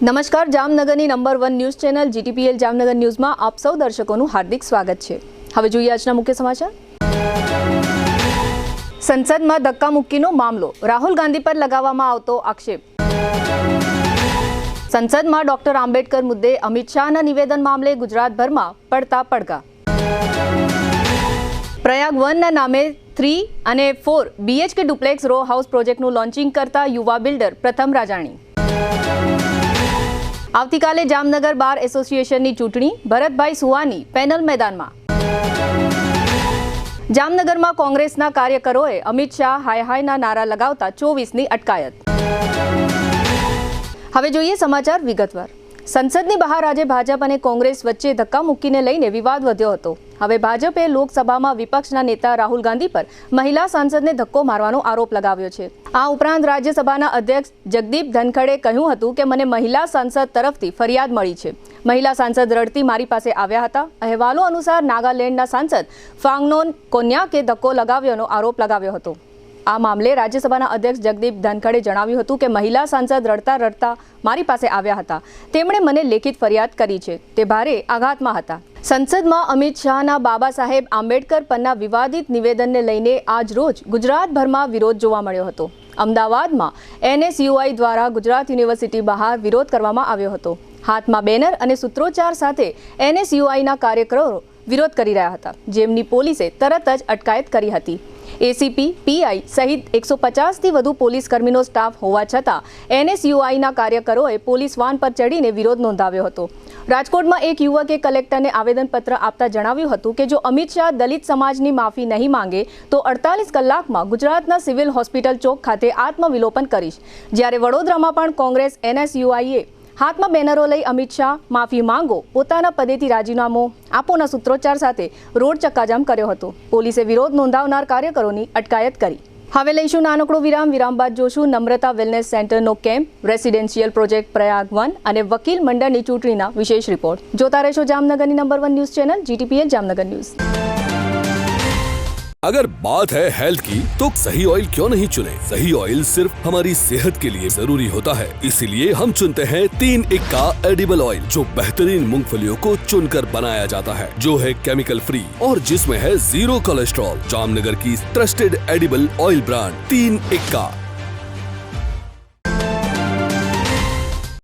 નમસ્કાર, જામનગરની number 1 news channel GTPL Jamnagar ન્યૂઝમાં આપ સૌ દર્શકોનું હાર્દિક સ્વાગત છે। હવે જોઈએ આજના મુખ્ય સમાચાર। સંસદમાં ધક્કામુક્કીનો મામલો, રાહુલ ગાંધી પર લગાવવામાં આવતો આક્ષેપ। સંસદમાં ડોક્ટર આંબેડકર મુદ્દે અમિત શાહના નિવેદન મામલે ગુજરાતભરમાં પડતા પડઘા। પ્રયાગ 1ના નામે 3 અને 4 BHK ડુપ્લેક્સ રો હાઉસ પ્રોજેક્ટનું લોન્ચિંગ કરતા યુવા બિલ્ડર પ્રથમ રાજાણી। આવતીકાલે જામનગર બાર એસોસિએશનની ચૂંટણી, ભરતભાઈ સુવાની પેનલ મેદાનમાં। જામનગરમાં કોંગ્રેસના કાર્યકરોએ અમિત શાહ હાય હાયના નારા લગાવતા 24ની અટકાયત। હવે જોઈએ સમાચાર વિગતવાર। સંસદની બહાર આજે ભાજપ અને કોંગ્રેસ વચ્ચે ધક્કામુક્કીને લઈને વિવાદ વધ્યો હતો। હવે ભાજપે લોકસભામાં વિપક્ષના નેતા રાહુલ ગાંધી પર મહિલા સાંસદને ધક્કો મારવાનો આરોપ લગાવ્યો છે। આ ઉપરાંત રાજ્યસભાના અધ્યક્ષ જગદીપ ધનખડે કહ્યું હતું કે મને મહિલા સાંસદ તરફથી ફરિયાદ મળી છે। મહિલા સાંસદ રડતી મારી પાસે આવ્યા હતા। અહેવાલો અનુસાર નાગાલેન્ડના સાંસદ ફાંગનોન કોન્યાકે ધક્કો લગાવ્યાનો આરોપ લગાવ્યો હતો। આ મામલે રાજ્યસભાના અધ્યક્ષ જગદીપ ધનખડે જણાવ્યું હતું કે મહિલા સાંસદ રડતા મારી પાસે આવ્યા હતા। તેમણે મને લેખિત ફરિયાદ કરી છે। તે ભારે આઘાતમાં હતા। સંસદમાં અમિત શાહના બાબા સાહેબ આંબેડકર પરના વિવાદિત નિવેદનને લઈને આજ રોજ ગુજરાતભરમાં વિરોધ જોવા મળ્યો હતો। અમદાવાદમાં NSUI દ્વારા ગુજરાત યુનિવર્સિટી બહાર વિરોધ કરવામાં આવ્યો હતો। હાથમાં બેનર અને સૂત્રોચ્ચાર સાથે NSUIના કાર્યકરો વિરોધ કરી રહ્યા હતા, જેમની પોલીસે તરત જ અટકાયત કરી હતી। ACP, PI સહિત 150થી વધુ પોલીસ કર્મીનો સ્ટાફ હોવા છતાં NSUIના કાર્યકરોએ પોલીસ વાન પર ચડીને વિરોધ નોંધાવ્યો હતો। રાજકોટમાં એક યુવકે કલેક્ટરને આવેદનપત્ર આપતા જણાવ્યું હતું કે જો અમિત શાહ દલિત સમાજની માફી નહીં માંગે તો 48 કલાકમાં ગુજરાતના સિવિલ હોસ્પિટલ ચોક ખાતે આત્મવિલોપન કરીશ। જ્યારે વડોદરામાં પણ કોંગ્રેસ NSUIએ હાથમાં બેનરો લઈ અમિત શાહ માફી માંગો, પોતાના પદેથી રાજીનામું આપોના સૂત્રોચ્ચાર સાથે રોડ ચક્કાજામ કર્યો હતો। પોલીસે વિરોધ નોંધાવનાર કાર્યકરોની અટકાયત કરી। હવે લઈશું નાનકડો વિરામ બાદ જોશું નમ્રતા વેલનેસ સેન્ટરનો કેમ્પ, રેસિડેન્શિયલ પ્રોજેક્ટ પ્રયાગ 1 અને વકીલ મંડળની ચૂંટણીના વિશેષ રિપોર્ટ। જોતા રહેશો જામનગરની number 1 news channel GTPL Jamnagar news. अगर बात है हेल्थ की तो सही ऑयल क्यों नहीं चुने? सही ऑयल सिर्फ हमारी सेहत के लिए जरूरी होता है, इसीलिए हम चुनते हैं 3 एडिबल ऑयल, जो बेहतरीन मूंगफलियों को चुनकर बनाया जाता है, जो है केमिकल फ्री और जिसमें है 0 कोलेस्ट्रॉल। जामनगर की ट्रस्टेड एडिबल ऑयल ब्रांड 3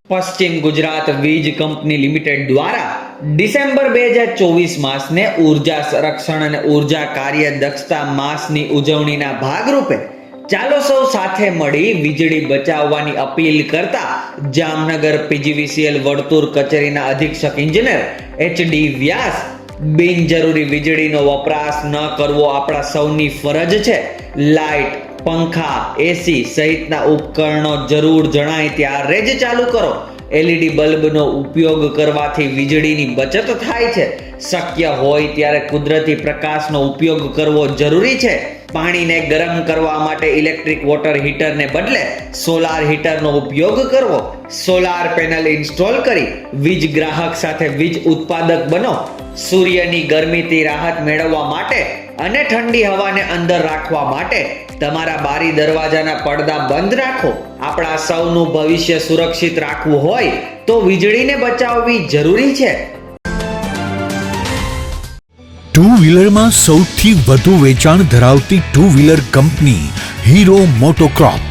પશ્ચિમ ગુજરાત વીજ કંપની લિમિટેડ દ્વારા ડિસેમ્બર 2024 માસને ઉર્જા સંરક્ષણ અને ઉર્જા કાર્યદક્ષતા માસની ઉજવણીના ભાગરૂપે ચાલો સૌ સાથે મળી વીજળી બચાવવાની અપીલ કરતા જામનગર PGVCL વર્તુળ કચેરીના અધિક્ષક ઇજનેર HD વ્યાસ, બિનજરૂરી વીજળીનો વપરાશ ન કરવો આપણા સૌની ફરજ છે। લાઇટ, પંખા, AC સહિતના ઉપકરણો જરૂર જણાય ત્યારે જ ચાલુ કરો। LED બલ્બનો ઉપયોગ કરવાથી વીજળીની બચત થાય છે। શક્ય હોય ત્યારે કુદરતી પ્રકાશનો ઉપયોગ કરવો જરૂરી છે। પાણીને ગરમ કરવા માટે ઇલેક્ટ્રિક વોટર હીટરને બદલે સોલાર હીટરનો ઉપયોગ કરવો। સોલાર પેનલ ઇન્સ્ટોલ કરી વીજ ગ્રાહક સાથે વીજ ઉત્પાદક બનો। સૂર્યની ગરમીથી રાહત મેળવવા માટે અને ઠંડી હવાને અંદર રાખવા માટે તમારા બારી દરવાજાના પડદા બંધ રાખો। આપણા સૌનું ભવિષ્ય સુરક્ષિત રાખવું હોય તો વીજળીને બચાવવી જરૂરી છે। ટુ વ્હીલરમાં સૌથી વધુ વેચાણ ધરાવતી two wheeler company Hero MotoCorp.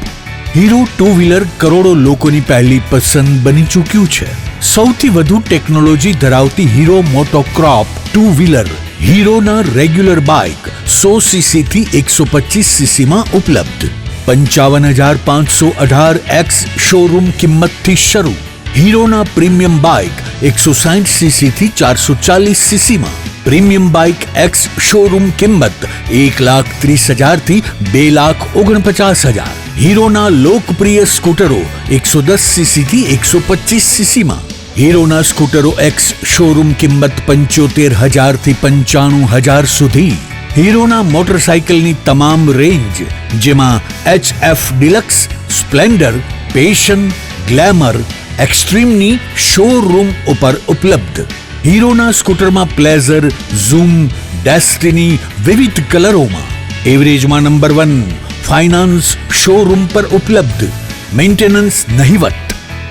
Hero two wheeler કરોડો લોકોની પહેલી પસંદ બની ચૂક્યું છે। સૌથી વધુ ટેકનોલોજી ધરાવતી હીરો મોટોક્રોપ ટુ વ્હીલર હીરોના રેગ્યુલર બાઇક 100cc થી 125cc માં ઉપલબ્ધ। 55,518 X શોરૂમ કિંમતથી શરૂ। હીરોના પ્રીમિયમ બાઇક 160cc થી 440cc માં। પ્રીમિયમ બાઇક X શોરૂમ કિંમત 1,30,000 થી 2,49,000। હીરોના લોકપ્રિય સ્કૂટરો 110cc થી 125cc માં। હીરોના સ્કૂટરો X શોરૂમ કિંમત 75,000 થી 95,000 સુધી। હીરોના મોટરસાઇકલની તમામ રેન્જ, જેમાં HF deluxe, Splendor, Passion, Glamour, એક્સ્ટ્રીમની શોરૂમ ઉપર ઉપલબ્ધ। હીરોના સ્કૂટરમાં પ્લેઝર, ઝૂમ, ડેસ્ટિની વિવિધ કલરોમાં। એવરેજમાં નંબર 1 ફાઇનાન્સ શોરૂમ પર ઉપલબ્ધ। મેન્ટેનન્સ નહિવત।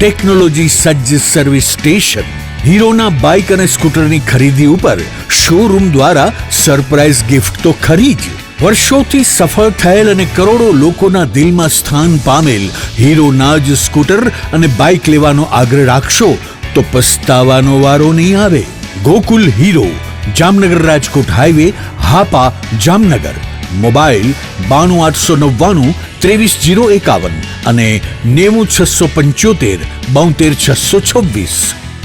ટેકનોલોજી સજ્જ સર્વિસ સ્ટેશન. હીરોના બાઇક અને સ્કૂટરની ખરીદી ઉપર શોરૂમ દ્વારા સરપ્રાઇઝ ગિફ્ટ તો ખરી જ. વર્ષોથી સફળ થયેલ અને કરોડો લોકોના દિલમાં સ્થાન પામેલ હીરોના જ સ્કૂટર અને બાઇક લેવાનો આગ્રહ રાખશો તો પસ્તાવાનો વારો નહીં આવે. Gokul hero, Jamnagar Rajkot highway, Hapa, Jamnagar. Mobile 92 899 23 051 અને 90 675 72 626.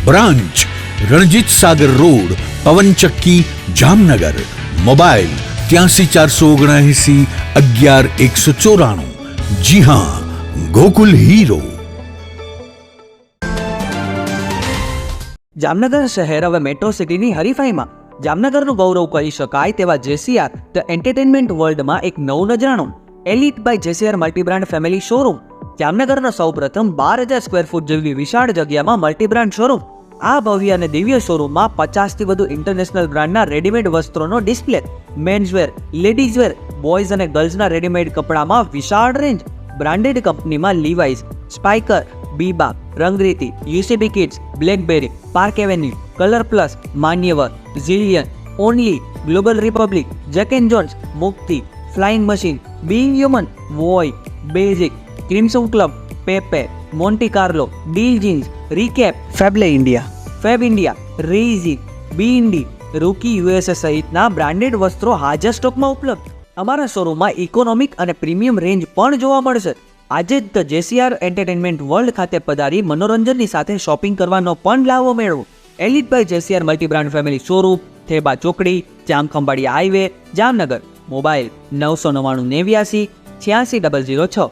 Branch Ranjit Sagar road, પવનચક્કી, Jamnagar. Mobile 83 479 11 194. જી હા, ગોકુલ હીરો. જામનગર શહેર હવે મેટ્રો સિટીની હરીફાઈમાં જામનગરનું ગૌરવ કરી શકાય તેવા જેસીઆર ધ એન્ટરટેનમેન્ટ વર્લ્ડમાં એક નવું નજરાણું. Elite by JCR multibrand family showroom. જામનગરના સૌપ્રથમ 12,000 સ્ક્વેર ફૂટ જેવી વિશાળ જગ્યામાં મલ્ટીબ્રાન્ડ શોરૂમ. આ ભવ્ય અને દિવ્ય શોરૂમમાં 50થી વધુ ઇન્ટરનેશનલ બ્રાન્ડના રેડીમેડ વસ્ત્રોનો ડિસ્પ્લે. મેન્સવેર, લેડીઝવેર, બોયઝ અને ગર્લ્સના રેડીમેડ કપડામાં વિશાળ રેન્જ. બ્રાન્ડેડ કંપનીમાં Levi's, Spykar, Biba, Rangriti, UCB kids, Blackberry, Park Avenue, Colour Plus, Manyavar, Zillion, Only, Global Republic, Jack and Jones, Mukti, Flying Machine, Being Human, Voi, Basic, Crimson Club, Pepe, Monte Carlo, Deal Jeans, Recap, ફેબલે ઇન્ડિયા, Fabindia, રેઝી, બીઇન્ડી, Rookie USA સહિતના branded વસ્ત્રો હાજર સ્ટોકમાં ઉપલબ્ધ. અમારા શોરૂમમાં ઇકોનોમિક અને પ્રીમિયમ રેન્જ પણ જોવા મળશે. આજે જ ધ જેસીઆર એન્ટરટેનમેન્ટ વર્લ્ડ ખાતે પધારી મનોરંજનની સાથે શોપિંગ કરવાનો પણ લાવો મેળવો. Elite by JCR multibrand family showroom, Theba ચોકડી, જામખંભાળિયા હાઈવે, જામનગર. મોબાઈલ 999 89 006.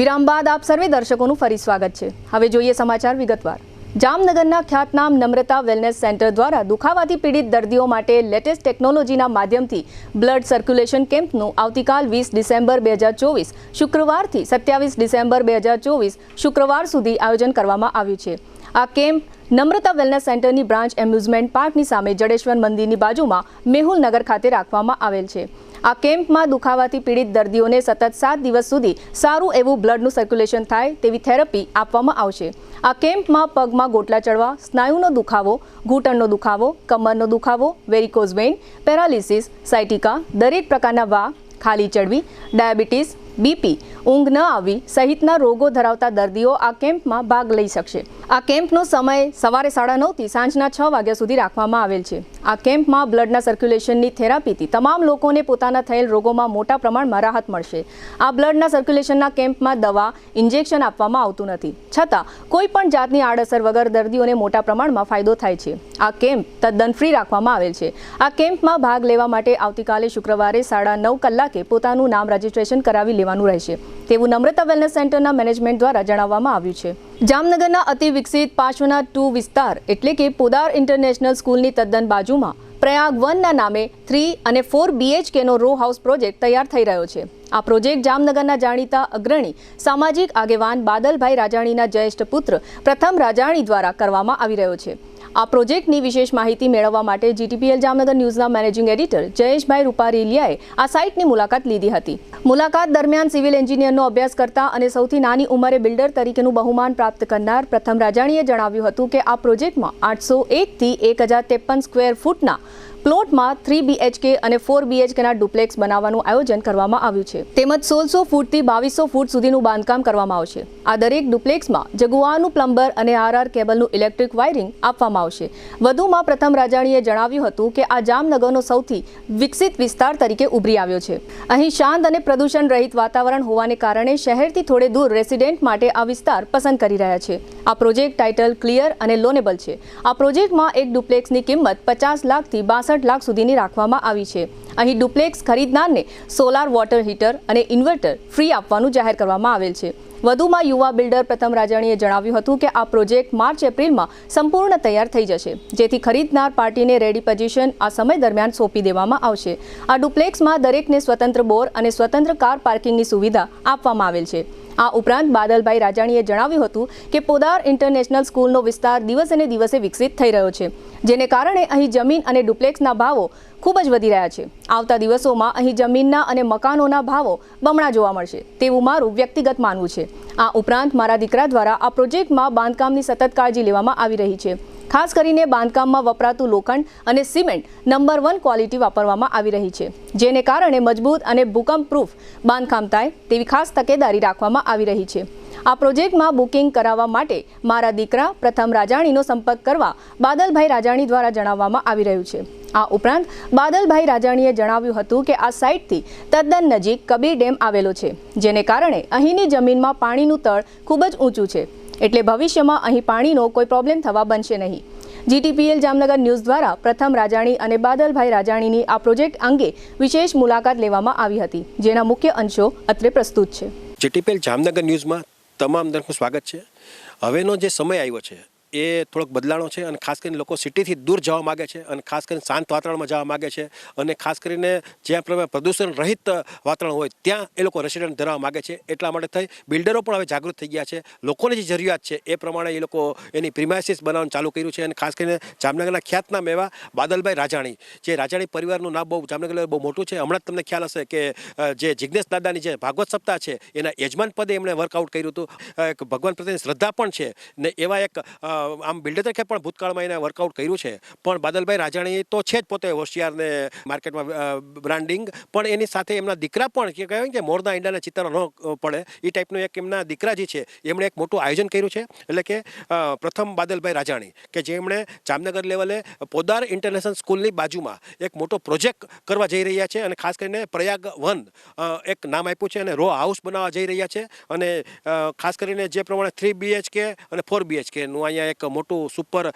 વિરામ બાદ આપ સર્વે દર્શકોનું ફરી સ્વાગત છે. હવે જોઈએ સમાચાર વિગતવાર. જામનગરના ખ્યાતનામ નમ્રતા વેલનેસ સેન્ટર દ્વારા દુખાવાથી પીડિત દર્દીઓ માટે લેટેસ્ટ ટેકનોલોજીના માધ્યમથી બ્લડ સર્ક્યુલેશન કેમ્પનું આવતીકાલ 20 ડિસેમ્બર 2024 શુક્રવારથી 27 ડિસેમ્બર 2024 શુક્રવાર સુધી આયોજન કરવામાં આવ્યું છે. આ કેમ્પ નમ્રતા વેલનેસ સેન્ટરની બ્રાન્ચ એમ્યુઝમેન્ટ પાર્કની સામે જડેશ્વર મંદિરની બાજુમાં મેહુલ નગર ખાતે રાખવામાં આવેલ છે. આ કેમ્પમાં દુખાવાથી પીડિત દર્દીઓને સતત 7 દિવસ સુધી સારું એવું બ્લડનું સર્ક્યુલેશન થાય તેવી થેરપી આપવામાં આવશે. આ કેમ્પમાં પગમાં ગોટલા ચડવા, સ્નાયુનો દુખાવો, ઘૂંટણનો દુખાવો, કમરનો દુખાવો, વેરિકોઝ વેઇન, પેરાલિસિસ, સાયટિકા, દરેક પ્રકારના વા, ખાલી ચડવી, ડાયાબિટીસ, બીપી, ઊંઘ ન આવવી સહિતના રોગો ધરાવતા દર્દીઓ આ કેમ્પમાં ભાગ લઈ શકશે. આ કેમ્પનો સમય સવારે 9:30 થી સાંજના 6 વાગ્યા સુધી રાખવામાં આવેલ છે. આ કેમ્પમાં બ્લડના સર્ક્યુલેશનની થેરાપીથી તમામ લોકોને પોતાના થયેલ રોગોમાં મોટા પ્રમાણમાં રાહત મળશે. આ બ્લડના સર્ક્યુલેશનના કેમ્પમાં દવા, ઇન્જેક્શન આપવામાં આવતું નથી. છતાં કોઈ પણ જાતની આડઅસર વગર દર્દીઓને મોટા પ્રમાણમાં ફાયદો થાય છે. આ કેમ્પ તદ્દન ફ્રી રાખવામાં આવેલ છે. આ કેમ્પમાં ભાગ લેવા માટે આવતીકાલે શુક્રવારે 9:30 કલાકે પોતાનું નામ રજીસ્ટ્રેશન કરાવી લેવાનું રહેશે તેવું નમ્રતા વેલનેસ સેન્ટરના મેનેજમેન્ટ દ્વારા જણાવવામાં આવ્યું છે. જામનગરના અતિ વિકસિત પાર્શ્વનાથ 2 વિસ્તાર એટલે કે પોદાર ઇન્ટરનેશનલ સ્કૂલની તદ્દન બાજુમાં પ્રયાગ 1 ના નામે 3 અને 4 BHKનો રો હાઉસ પ્રોજેક્ટ તૈયાર થઈ રહ્યો છે. આ પ્રોજેક્ટ જામનગરના જાણીતા અગ્રણી સામાજિક આગેવાન બાદલભાઈ રાજાણીના જ્યેષ્ઠ પુત્ર પ્રથમ રાજાણી દ્વારા કરવામાં આવી રહ્યો છે. આ પ્રોજેક્ટની વિશેષ માહિતી મેળવવા માટે GTPL જામનગર ન્યૂઝના મેનેજિંગ એડિટર જયેશભાઈ રૂપારેલિયાએ આ સાઇટની મુલાકાત લીધી હતી. મુલાકાત દરમિયાન સિવિલ એન્જિનિયરનો અભ્યાસ કરતા અને સૌથી નાની ઉંમરે બિલ્ડર તરીકેનું બહુમાન પ્રાપ્ત કરનાર પ્રથમ રાજાણીએ જણાવ્યું હતું કે આ પ્રોજેક્ટમાં 801 થી 1053 સ્ક્વેર ફૂટના પ્લોટમાં 3 BHK અને 4 BHKના ડુપ્લેક્સ બનાવવાનું આયોજન કરવામાં આવ્યું છે. તેમજ 1600 ફૂટથી 2200 ફૂટ સુધીનું બાંધકામ કરવામાં આવશે. આ દરેક ડુપ્લેક્સમાં જગુઆરનું પ્લમ્બર અને RR કેબલનું ઇલેક્ટ્રિક વાયરિંગ આપવામાં આવશે. વધુમાં પ્રથમ રાજાણીએ જણાવ્યું હતું કે આ જામનગરનો સૌથી વિકસિત વિસ્તાર તરીકે ઉભરી આવ્યો છે. અહીં શાંત અને પ્રદૂષણ રહિત વાતાવરણ હોવાને કારણે શહેરથી થોડે દૂર રેસિડેન્ટ માટે આ વિસ્તાર પસંદ કરી રહ્યા છે. આ પ્રોજેક્ટ ટાઇટલ ક્લિયર અને લોનેબલ છે. આ પ્રોજેક્ટમાં એક ડુપ્લેક્સની કિંમત 50 લાખથી 62 લાખ સુધીની રાખવામાં આવી છે. અહીં ડુપ્લેક્સ ખરીદનારને સોલાર વોટર હીટર અને ઇન્વર્ટર ફ્રી આપવાનું જાહેર કરવામાં આવેલ છે. વધુમાં યુવા બિલ્ડર પ્રથમ રાજાણીએ જણાવ્યું હતું કે આ પ્રોજેક્ટ માર્ચ-એપ્રિલમાં સંપૂર્ણ તૈયાર થઈ જશે, જેથી ખરીદનાર પાર્ટીને રેડી પોઝિશન આ સમય દરમિયાન સોંપી દેવામાં આવશે. આ ડુપ્લેક્સમાં દરેકને સ્વતંત્ર બોર અને સ્વતંત્ર કાર પાર્કિંગની સુવિધા આપવામાં આવેલ છે. આ ઉપરાંત બાદલભાઈ રાજાણીએ જણાવ્યું હતું કે પોદાર ઇન્ટરનેશનલ સ્કૂલનો વિસ્તાર દિવસે ને દિવસે વિકસિત થઈ રહ્યો છે, જેને કારણે અહીં જમીન અને ડુપ્લેક્સના ભાવો ખૂબ જ વધી રહ્યા છે. આવતા દિવસોમાં અહીં જમીનના અને મકાનોના ભાવો બમણા જોવા મળશે તેવું મારું વ્યક્તિગત માનવું છે. આ ઉપરાંત મારા દીકરા દ્વારા આ પ્રોજેક્ટમાં બાંધકામની સતત કાળજી લેવામાં આવી રહી છે. ખાસ કરીને બાંધકામમાં વપરાતું લોખંડ અને સિમેન્ટ નંબર 1 ક્વોલિટી વાપરવામાં આવી રહી છે, જેને કારણે મજબૂત અને ભૂકંપ પ્રૂફ બાંધકામ થાય તેવી ખાસ તકેદારી રાખવામાં આવી રહી છે. આ પ્રોજેક્ટમાં બુકિંગ કરાવવા માટે મારા દીકરા પ્રથમ રાજાણીનો સંપર્ક કરવા બાદલભાઈ રાજાણી દ્વારા જણાવવામાં આવી રહ્યું છે. આ ઉપરાંત બાદલભાઈ રાજાણીએ જણાવ્યું હતું કે આ સાઇટથી તદ્દન નજીક કબીર ડેમ આવેલો છે, જેને કારણે અહીંની જમીનમાં પાણીનું તળ ખૂબ જ ઊંચું છે, એટલે ભવિષ્યમાં અહીં પાણીનો કોઈ પ્રોબ્લેમ થવા બનશે નહીં. GTPL જામનગર ન્યૂઝ દ્વારા પ્રથમ રાજાણી અને બાદલભાઈ રાજાણીની આ પ્રોજેક્ટ અંગે વિશેષ મુલાકાત લેવામાં આવી હતી, જેના મુખ્ય અંશો અત્રે પ્રસ્તુત છે. GTPL જામનગર ન્યૂઝમાં તમામ દર્શકોનું સ્વાગત છે. હવેનો જે સમય આવ્યો છે એ થોડોક બદલાણો છે અને ખાસ કરીને લોકો સિટીથી દૂર જવા માગે છે અને ખાસ કરીને શાંત વાતાવરણમાં જવા માગે છે અને ખાસ કરીને જ્યાં પ્રદૂષણ રહિત વાતાવરણ હોય ત્યાં એ લોકો રેસિડન્ટ ધરાવવા માગે છે. એટલા માટે થઈ બિલ્ડરો પણ હવે જાગૃત થઈ ગયા છે. લોકોની જે જરૂરિયાત છે એ પ્રમાણે એ લોકો એની પ્રિમાઇસીસ બનાવવાનું ચાલુ કર્યું છે અને ખાસ કરીને જામનગરના ખ્યાતનામ એવા બાદલભાઈ રાજાણી, જે રાજાણી પરિવારનું નામ બહુ જામનગર બહુ મોટું છે. હમણાં જ તમને ખ્યાલ હશે કે જે જિજ્ઞેશ દાદાની જે ભાગવત સપ્તાહ છે એના યજમાન પદે એમણે વર્કઆઉટ કર્યું હતું. એક ભગવાન પ્રત્યેની શ્રદ્ધા પણ છે ને એવા એક આમ બિલ્ડર તરીકે પણ ભૂતકાળમાં એને વર્કઆઉટ કર્યું છે. પણ બાદલભાઈ રાજાણી તો છે જ પોતે હોશિયાર ને માર્કેટમાં બ્રાન્ડિંગ, પણ એની સાથે એમના દીકરા પણ કે કહેવાય કે મોરના ઈંડાના ચિત્તરો ન પડે એ ટાઈપનું એક એમના દીકરા જે છે એમણે એક મોટું આયોજન કર્યું છે. એટલે કે પ્રથમ બાદલભાઈ રાજાણી કે જેમણે જામનગર લેવલે પોદાર ઇન્ટરનેશનલ સ્કૂલની બાજુમાં એક મોટો પ્રોજેક્ટ કરવા જઈ રહ્યા છે અને ખાસ કરીને પ્રયાગ વન એક નામ આપ્યું છે અને રો હાઉસ બનાવવા જઈ રહ્યા છે. અને ખાસ કરીને જે પ્રમાણે 3 BHK અને 4 BHK નું અહીંયા એક મોટું સુપર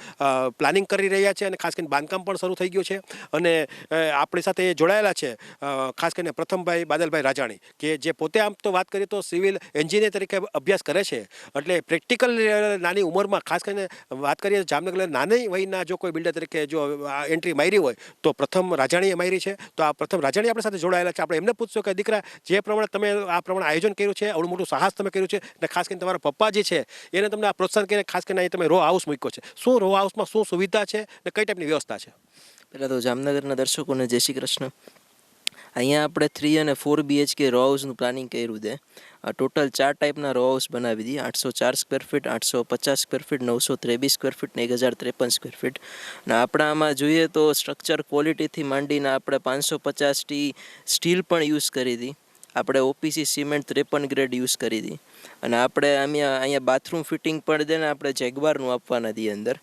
પ્લાનિંગ કરી રહ્યા છે અને ખાસ કરીને બાંધકામ પણ શરૂ થઈ ગયું છે. અને આપણી સાથે જોડાયેલા છે ખાસ કરીને પ્રથમભાઈ બાદલભાઈ રાજાણી કે જે પોતે આમ તો વાત કરીએ તો સિવિલ એન્જિનિયર તરીકે અભ્યાસ કરે છે. એટલે પ્રેક્ટિકલ નાની ઉંમરમાં ખાસ કરીને વાત કરીએ તો જામનગર નાની વયના જો કોઈ બિલ્ડર તરીકે જો એન્ટ્રી મારી હોય તો પ્રથમ રાજાણીએ મારી છે. તો આ પ્રથમ રાજાણી આપણી સાથે જોડાયેલા છે. આપણે એમને પૂછશું કે દીકરા જે પ્રમાણે તમે આ પ્રમાણે આયોજન કર્યું છે, આવડું મોટું સાહસ તમે કર્યું છે અને ખાસ કરીને તમારા પપ્પા જે છે એને તમને આ પ્રોત્સાહન કરીને ખાસ કરીને અહીં તમે રો હાઉસ મૂક્યો છે. શું રો હાઉસમાં શું સુવિધા છે ને કઈ ટાઈપની વ્યવસ્થા છે? પહેલાં તો જામનગરના દર્શકોને જય શ્રી કૃષ્ણ. અહીંયા આપણે 3 અને 4 BHK રો હાઉસનું પ્લાનિંગ કર્યું છે. ટોટલ 4 ટાઈપના રો હાઉસ બનાવી દીધી. 804 square feet, 850 square feet, 923 square feet ને 1053 સ્ક્વેર ફીટ. અને આપણા આમાં જોઈએ તો સ્ટ્રક્ચર ક્વોલિટીથી માંડીને આપણે 550T સ્ટીલ પણ યુઝ કરી હતી. આપણે OPC સિમેન્ટ 53 ગ્રેડ યુઝ કરી હતી. અને આપણે અહીંયા બાથરૂમ ફિટિંગ પણ છે ને આપણે જેગવારનું આપવાના હતી અંદર.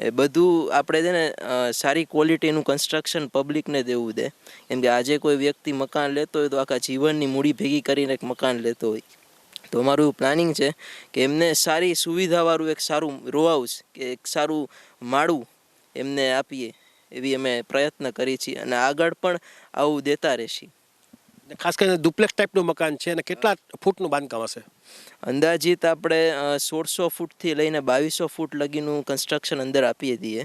એ બધું આપણે છે ને સારી ક્વોલિટીનું કન્સ્ટ્રક્શન પબ્લિકને દેવું દે. કેમ કે આજે કોઈ વ્યક્તિ મકાન લેતો હોય તો આખા જીવનની મૂડી ભેગી કરીને એક મકાન લેતો હોય. તો અમારું પ્લાનિંગ છે કે એમને સારી સુવિધાવાળું એક સારું રો હાઉસ કે એક સારું માળું એમને આપીએ એવી અમે પ્રયત્ન કરીએ છીએ અને આગળ પણ આવું દેતા રહેશી. ખાસ કરીને ડુપ્લેક્સ ટાઈપનું મકાન છે અને કેટલા ફૂટનું બાંધકામ હશે? અંદાજિત આપણે 1600 ફૂટથી લઈને 2200 ફૂટ લગીનું કન્સ્ટ્રક્શન અંદર આપીએ છીએ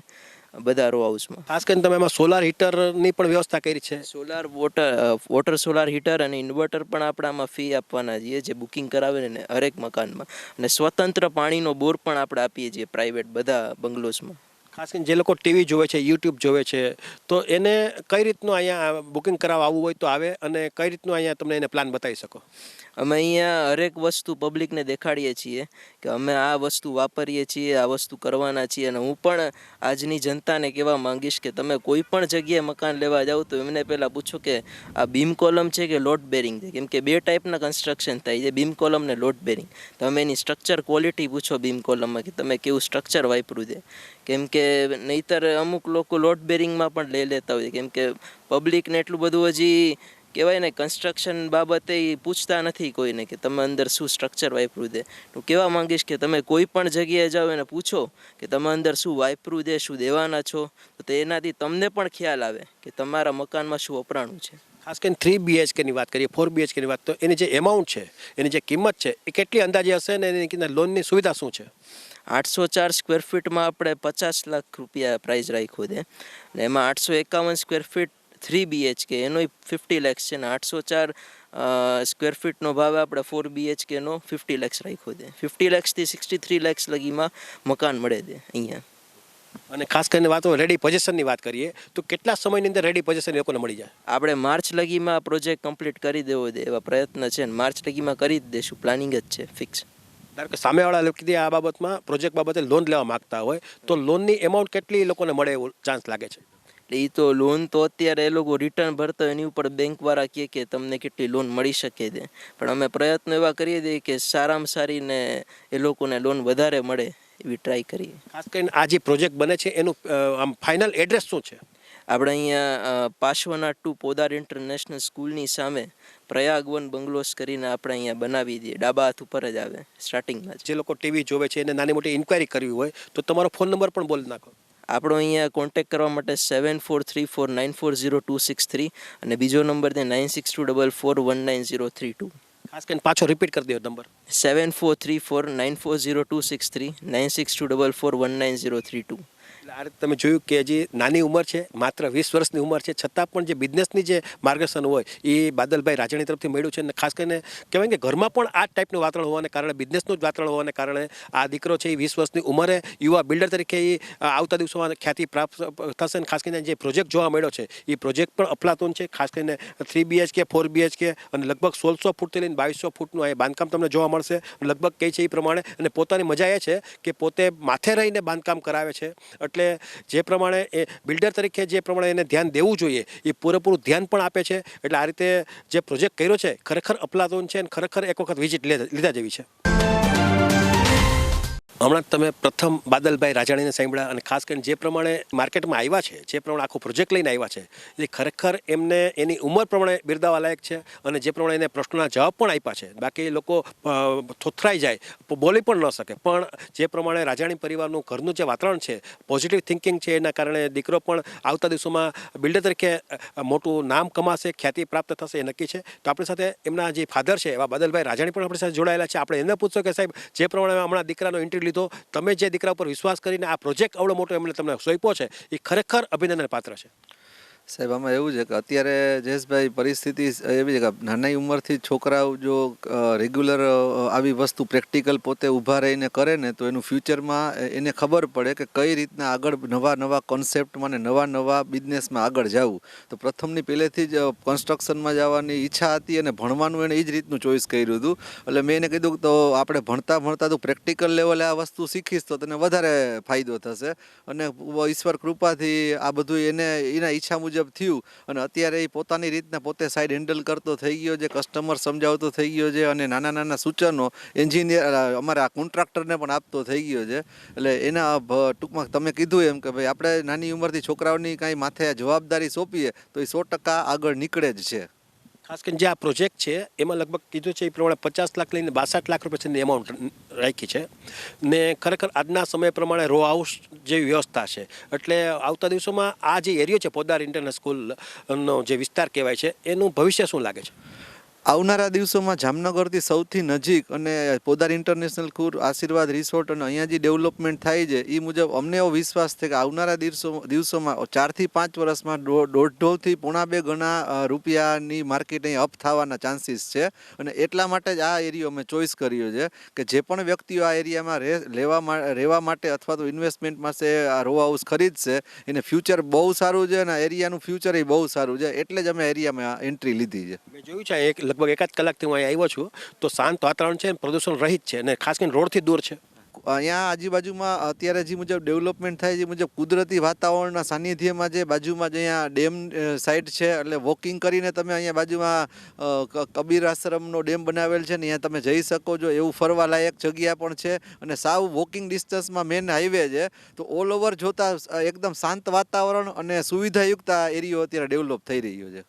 બધા રો હાઉસમાં. ખાસ કરીને તમે એમાં સોલાર હીટરની પણ વ્યવસ્થા કરી છે? સોલાર વોટર સોલાર હીટર અને ઇન્વર્ટર પણ આપણે આમાં ફી આપવાના છીએ જે બુકિંગ કરાવે ને હરેક મકાનમાં. અને સ્વતંત્ર પાણીનો બોર પણ આપણે આપીએ છીએ પ્રાઇવેટ બધા બંગલોઝમાં. ખાસ કરીને જે લોકો ટીવી જોવે છે, યુટ્યુબ જોવે છે, તો એને કઈ રીતનું અહીંયા બુકિંગ કરાવવા આવવું હોય તો આવે અને કઈ રીતનું અહીંયા તમને એને પ્લાન બતાવી શકો? અમે અહીંયા હરેક વસ્તુ પબ્લિકને દેખાડીએ છીએ કે અમે આ વસ્તુ વાપરીએ છીએ, આ વસ્તુ કરવાના છીએ. અને હું પણ આજની જનતાને કહેવા માંગીશ કે તમે કોઈ પણ જગ્યાએ મકાન લેવા જાઓ તો એમને પહેલાં પૂછો કે આ બીમ કોલમ છે કે લોડ બેરિંગ છે. કેમ કે 2 ટાઈપના કન્સ્ટ્રક્શન થાય છે, બીમ કોલમ ને લોડ બેરિંગ. તમે એની સ્ટ્રક્ચર ક્વોલિટી પૂછો બીમ કોલમમાં કે તમે કેવું સ્ટ્રક્ચર વાપર્યું છે. કેમ કે નહીંતર અમુક લોકો લોડ બેરિંગમાં પણ લઈ લેતા હોય. કેમ કે પબ્લિકને એટલું બધું હજી કહેવાય ને કન્સ્ટ્રક્શન બાબતે પૂછતા નથી કોઈને કે તમે અંદર શું સ્ટ્રક્ચર વાપર્યું છે. હું કહેવા માંગીશ કે તમે કોઈ પણ જગ્યાએ જાઓ એને પૂછો કે તમે અંદર શું વાપર્યું છે, શું દેવાના છો, તો એનાથી તમને પણ ખ્યાલ આવે કે તમારા મકાનમાં શું વપરાણું છે. ખાસ કરીને 3 BHKની વાત કરીએ, 4 BHKની વાત, તો એની જે એમાઉન્ટ છે, એની જે કિંમત છે એ કેટલી અંદાજે હશે ને એની લોનની સુવિધા શું છે? 804 સ્ક્વેર ફીટમાં આપણે 50 લાખ રૂપિયા પ્રાઇસ રાખ્યો છે. અને એમાં 851 સ્ક્વેર ફીટ 3 BHK એનો 50 લાખ છે ને 804 સ્ક્વેર ફીટનો ભાવ આપણે 4 BHKનો 50 lakhs રાખ્યો છે. 50 lakhsથી 63 lakhs લગીમાં મકાન મળે છે અહીંયા. અને ખાસ કરીને વાતો રેડી પોઝિશનની વાત કરીએ તો કેટલા સમયની અંદર રેડી પોઝિશન લોકોને મળી જાય? આપણે માર્ચ લગીમાં પ્રોજેક્ટ કમ્પ્લીટ કરી દેવો છે એવા પ્રયત્ન છે ને માર્ચ લગીમાં કરી જ દેશું, પ્લાનિંગ જ છે ફિક્સ. ધારો કે સામેવાળા વ્યક્તિ આ બાબતમાં પ્રોજેક્ટ બાબતે લોન લેવા માંગતા હોય તો લોનની એમાઉન્ટ કેટલી લોકોને મળે એવો ચાન્સ લાગે છે? એટલે એ તો લોન તો અત્યારે એ લોકો રિટર્ન ભરતા એની ઉપર બેંકવાળા કહે કે તમને કેટલી લોન મળી શકે છે, પણ અમે પ્રયત્નો એવા કરીએ છીએ કે સારામાં સારી ને એ લોકોને લોન વધારે મળે એવી ટ્રાય કરીએ. ખાસ કરીને આ જે પ્રોજેક્ટ બને છે એનું આમ ફાઇનલ એડ્રેસ શું છે? આપણે અહીંયા પાશવાના 2 પોદાર ઇન્ટરનેશનલ સ્કૂલની સામે પ્રયાગ વન બંગલોસ કરીને આપણે અહીંયા બનાવી દઈએ, ડાબા હાથ ઉપર જ આવે સ્ટાર્ટિંગમાં જ. જે લોકો ટીવી જોવે છે એને નાની મોટી ઇન્ક્વાયરી કરવી હોય તો તમારો ફોન નંબર પણ બોલી નાખો. આપણો અહીંયા કોન્ટેક્ટ કરવા માટે 7434940263 અને બીજો નંબર છે 9624419032. ખાસ કરીને પાછો રિપીટ કરી દો નંબર. 7434940263 9624419032. એટલે આ રીતે તમે જોયું કે હજી નાની ઉંમર છે, માત્ર 20 વર્ષની ઉંમર છે, છતાં પણ જે બિઝનેસની જે માર્ગદર્શન હોય એ બાદલભાઈ રાજાણી તરફથી મળ્યું છે. અને ખાસ કરીને કહેવાય કે ઘરમાં પણ આ ટાઈપનું વાતાવરણ હોવાને કારણે, બિઝનેસનું જ વાતાવરણ હોવાને કારણે આ દીકરો છે એ 20 વર્ષની ઉંમરે યુવા બિલ્ડર તરીકે એ આવતા દિવસોમાં ખ્યાતિ પ્રાપ્ત થશે. અને ખાસ કરીને જે પ્રોજેક્ટ જોવા મળ્યો છે એ પ્રોજેક્ટ પણ અફલાતૂન છે. ખાસ કરીને 3 BHK 4 BHK અને લગભગ 1600 ફૂટથી લઈને 2200 ફૂટનું આ બાંધકામ તમને જોવા મળશે. લગભગ કહે છે એ પ્રમાણે અને પોતાની મજા એ છે કે પોતે માથે રહીને બાંધકામ કરાવે છે. એટલે જે પ્રમાણે એ બિલ્ડર તરીકે જે પ્રમાણે એને ધ્યાન દેવું જોઈએ એ પૂરેપૂરું ધ્યાન પણ આપે છે. એટલે આ રીતે જે પ્રોજેક્ટ કર્યો છે ખરેખર અફલાતૂન છે અને ખરેખર એક વખત વિઝિટ લીધા જેવી છે. હમણાં તમે પ્રથમ બાદલભાઈ રાજાણીને સાંભળ્યા અને ખાસ કરીને જે પ્રમાણે માર્કેટમાં આવ્યા છે, જે પ્રમાણે આખો પ્રોજેક્ટ લઈને આવ્યા છે એ ખરેખર એમને એની ઉંમર પ્રમાણે બિરદાવવા લાયક છે. અને જે પ્રમાણે એને પ્રશ્નોના જવાબ પણ આપ્યા છે, બાકી લોકો થોથરાઈ જાય, બોલી પણ ન શકે, પણ જે પ્રમાણે રાજાણી પરિવારનું ઘરનું જે વાતાવરણ છે, પોઝિટિવ થિંકિંગ છે, એના કારણે દીકરો પણ આવતા દિવસોમાં બિલ્ડર તરીકે મોટું નામ કમાશે, ખ્યાતિ પ્રાપ્ત થશે એ નક્કી છે. તો આપણી સાથે એમના જે ફાધર છે એવા બાદલભાઈ રાજાણી પણ આપણી સાથે જોડાયેલા છે. આપણે એને પૂછશો કે સાહેબ જે પ્રમાણે હમણાં દીકરાનો ઇન્ટરવ્યુ લીધો, તમે જે દીકરા ઉપર વિશ્વાસ કરીને આ પ્રોજેક્ટ આવડો મોટો એમને તમને સોંપ્યો છે એ ખરેખર અભિનંદન પાત્ર છે. સાહેબ આમાં એવું છે કે અત્યારે જયેશભાઈ પરિસ્થિતિ એવી છે કે નાની ઉંમરથી છોકરાઓ જો રેગ્યુલર આવી વસ્તુ પ્રેક્ટિકલ પોતે ઊભા રહીને કરે ને તો એનું ફ્યુચરમાં એને ખબર પડે કે કઈ રીતના આગળ નવા કોન્સેપ્ટમાં ને નવા બિઝનેસમાં આગળ જવું. તો પ્રથમની પહેલેથી જ કન્સ્ટ્રક્શનમાં જવાની ઈચ્છા હતી અને ભણવાનું એને એ જ રીતનું ચોઈસ કર્યું હતું. એટલે મેં એને કીધું તો આપણે ભણતા તું પ્રેક્ટિકલ લેવલે આ વસ્તુ શીખીશ તો તને વધારે ફાયદો થશે. અને ઈશ્વર કૃપાથી આ બધું એના ઈચ્છા મુજબ થયું અને અત્યારે એ પોતાની રીતના પોતે સાઈડ હેન્ડલ કરતો થઈ ગયો છે, કસ્ટમર સમજાવતો થઈ ગયો છે અને નાના સૂચનો એન્જિનિયર અમારા કોન્ટ્રાક્ટરને પણ આપતો થઈ ગયો છે. એટલે એના ટૂંકમાં તમે કીધું એમ કે ભાઈ આપણે નાની ઉંમરથી છોકરાઓની કાંઈ માથે જવાબદારી સોંપીએ તો એ 100% આગળ નીકળે જ છે. ખાસ કરીને જે આ પ્રોજેક્ટ છે એમાં લગભગ કીધું છે એ પ્રમાણે 50 લાખ લઈને 62 લાખ રૂપિયા સુધીની એમાઉન્ટ રાખી છે. ને ખરેખર આજના સમય પ્રમાણે રો હાઉસ જેવી વ્યવસ્થા છે. એટલે આવતા દિવસોમાં આ જે એરિયો છે પોદાર ઇન્ટરનેશનલ સ્કૂલનો જે વિસ્તાર કહેવાય છે એનું ભવિષ્ય શું લાગે છે? આવનારા દિવસોમાં જામનગરથી સૌથી નજીક અને પોદાર ઇન્ટરનેશનલ સ્કૂલ, આશીર્વાદ રિસોર્ટ અને અહીંયા જે ડેવલપમેન્ટ થાય છે એ મુજબ અમને એવો વિશ્વાસ છે કે આવનારા દિવસોમાં 4 થી 5 વર્ષમાં 1.5 થી 1.5 ગણા રૂપિયાની માર્કેટ અહીં અપ થવાના ચાન્સીસ છે. અને એટલા માટે જ આ એરિયો અમે ચોઈસ કર્યો છે કે જે પણ વ્યક્તિઓ આ એરિયામાં રહેવા માટે અથવા તો ઇન્વેસ્ટમેન્ટ માટે આ રો હાઉસ ખરીદશે એને ફ્યુચર બહુ સારું છે અને એરિયાનું ફ્યુચર એ બહુ સારું છે. એટલે જ અમે એરિયામાં એન્ટ્રી લીધી છે. મેં જોયું છે લગભગ 1 કલાકથી હું અહીં આવ્યો છું તો શાંત વાતાવરણ છે, પ્રદૂષણ રહિત છે અને ખાસ કરીને રોડથી દૂર છે. અહીંયા આજુબાજુમાં અત્યારે જે મુજબ ડેવલપમેન્ટ થાય છે મુજબ કુદરતી વાતાવરણના સાનિધ્યમાં જે બાજુમાં જ અહીંયા ડેમ સાઇટ છે એટલે વોકિંગ કરીને તમે અહીંયા બાજુમાં કબીર આશ્રમનો ડેમ બનાવેલ છે ને અહીંયા તમે જઈ શકો છો. એવું ફરવા લાયક જગ્યા પણ છે અને સાવ વોકિંગ ડિસ્ટન્સમાં મેન હાઈવે છે. તો ઓલ ઓવર જોતા એકદમ શાંત વાતાવરણ અને સુવિધાયુક્ત આ એરિયો અત્યારે ડેવલપ થઈ રહ્યો છે.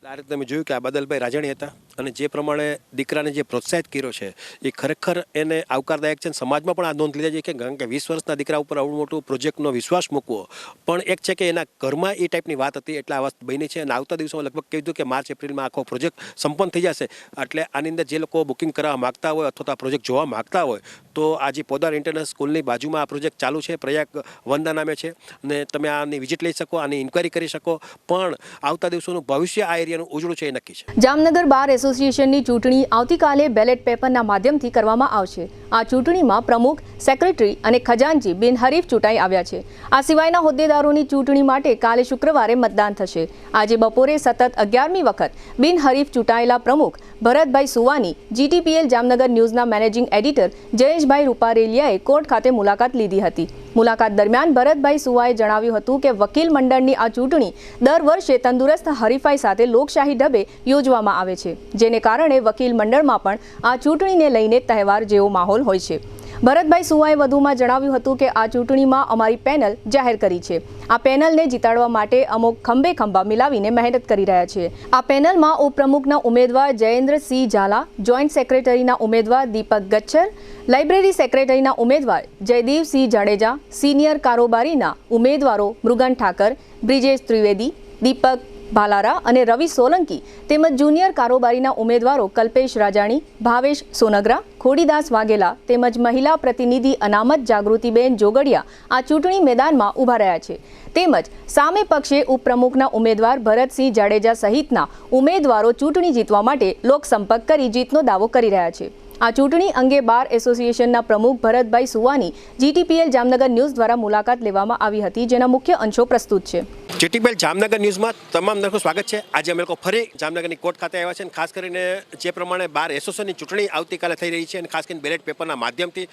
આ રીતે તમે જોયું કે આ બાદલભાઈ રાજાણી હતા અને જે પ્રમાણે દીકરાને જે પ્રોત્સાહિત કર્યો છે એ ખરેખર એને આવકારદાયક છે. સમાજમાં પણ આ નોંધ લીધા છે કે કારણ કે 20 વર્ષના દીકરા ઉપર આવડું મોટું પ્રોજેક્ટનો વિશ્વાસ મૂકવો પણ એક છે કે એના ઘરમાં એ ટાઈપની વાત હતી એટલે આ વસ્તુ બની છે. અને આવતા દિવસોમાં લગભગ કીધું કે માર્ચ એપ્રિલમાં આખો પ્રોજેક્ટ સંપન્ન થઈ જશે. એટલે આની અંદર જે લોકો બુકિંગ કરાવવા માગતા હોય અથવા તો આ પ્રોજેક્ટ જોવા માગતા હોય તો આ જે પોદાર ઇન્ટરનેશનલ સ્કૂલની બાજુમાં આ પ્રોજેક્ટ ચાલુ છે, પ્રયાગ વનના નામે છે અને તમે આની વિઝિટ લઈ શકો, આની ઇન્ક્વાયરી કરી શકો. પણ આવતા દિવસોનું ભવિષ્ય આ એરિયાનું ઉજળું છે એ નક્કી છે. જામનગર બાર એસોસિએશન એસોસિએશનની ચૂંટણી આવતીકાલે બેલેટ પેપરના માધ્યમથી કરવામાં આવશે. આ ચૂંટણીમાં પ્રમુખ, સેક્રેટરી અને ખજાનચી બિનહરીફ ચૂંટાઈ આવ્યા છે. આ સિવાયના હોદ્દેદારોની ચૂંટણી માટે કાલે શુક્રવારે મતદાન થશે. આજે બપોરે સતત 11મી વખત બિનહરીફ ચૂંટાયેલા પ્રમુખ ભરતભાઈ સુવાની GTPL જામનગર ન્યૂઝના મેનેજિંગ એડિટર જયેશભાઈ રૂપારેલિયાએ કોર્ટ ખાતે મુલાકાત લીધી હતી. મુલાકાત દરમિયાન ભરતભાઈ સુવાએ જણાવ્યું હતું કે વકીલ મંડળની આ ચૂંટણી દર વર્ષે તંદુરસ્ત હરીફાઈ સાથે લોકશાહી ઢબે યોજવામાં આવે છે, જેને કારણે વકીલ મંડળમાં પણ આ ચૂંટણીને લઈને તહેવાર જેવો માહોલ હોય છે. ભરતભાઈ સુવાએ વધુમાં જણાવ્યું હતું કે આ ચૂંટણીમાં અમારી પેનલ જાહેર કરી છે. આ પેનલને જીતાડવા માટે અમુક ખંભા મિલાવીને મહેનત કરી રહ્યા છે. આ પેનલમાં ઉપપ્રમુખના ઉમેદવાર જયેન્દ્રસિંહ ઝાલા, જોઈન્ટ સેક્રેટરીના ઉમેદવાર દીપક ગચ્છર, લાઇબ્રેરી સેક્રેટરીના ઉમેદવાર જયદેવસિંહ જાડેજા, સિનિયર કારોબારીના ઉમેદવારો મૃગન ઠાકર, બ્રિજેશ ત્રિવેદી, દીપક ભાલારા અને રવિ સોલંકી તેમજ જુનિયર કારોબારીના ઉમેદવારો કલ્પેશ રાજાણી, ભાવેશ સોનગરા, ખોડીદાસ વાઘેલા તેમજ મહિલા પ્રતિનિધિ અનામત જાગૃતિબેન જોગડિયા આ ચૂંટણી મેદાનમાં ઊભા રહ્યા છે. તેમજ સામે પક્ષે ઉપપ્રમુખના ઉમેદવાર ભરતસિંહ જાડેજા સહિતના ઉમેદવારો ચૂંટણી જીતવા માટે લોકસંપર્ક કરી જીતનો દાવો કરી રહ્યા છે. આ ચૂંટણી અંગે બાર એસોસિએશનના પ્રમુખ ભરતભાઈ સુવાની GTPL જામનગર ન્યૂઝ દ્વારા મુલાકાત લેવામાં આવી હતી, જેના મુખ્ય અંશો પ્રસ્તુત છે. GTPL જામનગર ન્યૂઝમાં તમામ દર્શકોનું સ્વાગત છે. આજે અમે લોકો ફરી જામનગરની કોર્ટ ખાતે આવ્યા છે અને ખાસ કરીને જે પ્રમાણે બાર એસોસિએશનની ચૂંટણી આવતીકાલે થઈ રહી છે અને ખાસ કરીને બેલેટ પેપરના માધ્યમથી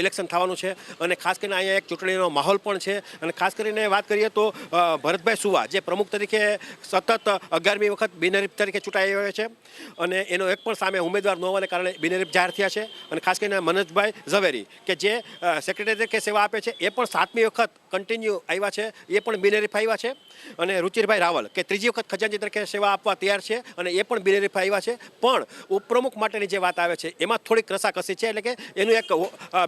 ઇલેક્શન થવાનું છે અને ખાસ કરીને અહીંયા એક ચૂંટણીનો માહોલ પણ છે. અને ખાસ કરીને વાત કરીએ તો ભરતભાઈ સુવા જે પ્રમુખ તરીકે સતત 11મી વખત બિનહરીફ તરીકે ચૂંટાઈ આવ્યા છે અને એનો એક પણ સામે ઉમેદવાર ન હોવાને કારણે બિનહરીફ જાહેર થયા છે. અને ખાસ કરીને મનોજભાઈ ઝવેરી કે જે સેક્રેટરી તરીકે સેવા આપે છે એ પણ 7મી વખત કન્ટિન્યુ આવ્યા છે, એ પણ બિનહરીફ આવ્યા છે. અને રુચિરભાઈ રાવલ કે ત્રીજી વખત ખજાનચી તરીકે સેવા આપવા તૈયાર છે અને એ પણ બિનહરીફ આવ્યા છે. પણ ઉપપ્રમુખ માટેની જે વાત આવે છે એમાં થોડીક રસાકસી છે, એટલે કે એનું એક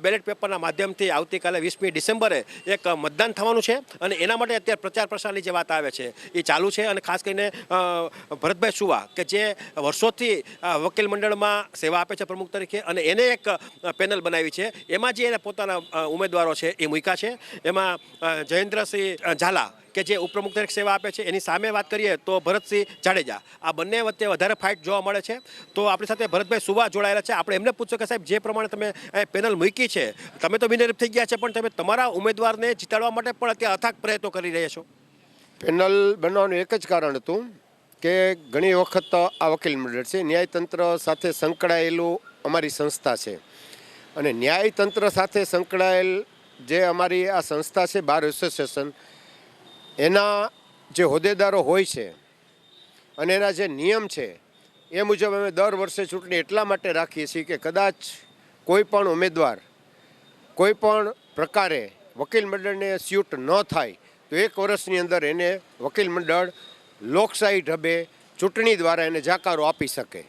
બેલેટ પેપરના માધ્યમથી આવતીકાલે 20મી ડિસેમ્બરે એક મતદાન થવાનું છે અને એના માટે અત્યારે પ્રચાર પ્રસારની જે વાત આવે છે એ ચાલુ છે. અને ખાસ કરીને ભરતભાઈ સુવા કે જે વર્ષોથી વકીલ મંડળમાં સેવા આપે છે પ્રમુખ તરીકે અને એને એક પેનલ બનાવી છે, એમાં જે એના પોતાના ઉમેદવારો છે એ મૂક્યા છે. એમાં જયેન્દ્રસિંહ ઝાલા કે જે ઉપપ્રમુખ તરીકે સેવા આપે છે, એની સામે વાત કરીએ તો ભરતસિંહ જાડેજા. આ બંને વચ્ચે વધારે ફાઇટ જોવા મળે છે. તો આપણી સાથે ભરતભાઈ સુવા જોડાયેલા છે. આપણે એમને પૂછ્યું કે સાહેબ જે પ્રમાણે તમે પેનલ મૂકી છે, તમે તો બિનહરીફ થઈ ગયા છે પણ તમે તમારા ઉમેદવારને જીતાડવા માટે પણ અત્યારે અથાગ પ્રયત્નો કરી રહ્યા છો. પેનલ બનવાનું એક જ કારણ હતું કે ઘણી વખત આ વકીલ મંડળ છે ન્યાયતંત્ર સાથે સંકળાયેલું અમારી સંસ્થા છે અને ન્યાયતંત્ર સાથે સંકળાયેલ જે અમારી આ સંસ્થા છે બાર એસોસિએશન, એના જે હોદ્દેદારો હોય છે અને એના જે નિયમ છે એ મુજબ અમે દર વર્ષે ચૂંટણી એટલા માટે રાખીએ છીએ કે કદાચ કોઈ પણ ઉમેદવાર કોઈ પણ પ્રકારે વકીલ મંડળને સ્યુટ ન થાય તો 1 વર્ષની અંદર એને વકીલ મંડળ લોકશાહી ઢબે ચૂંટણી દ્વારા એને જાકારો આપી શકે.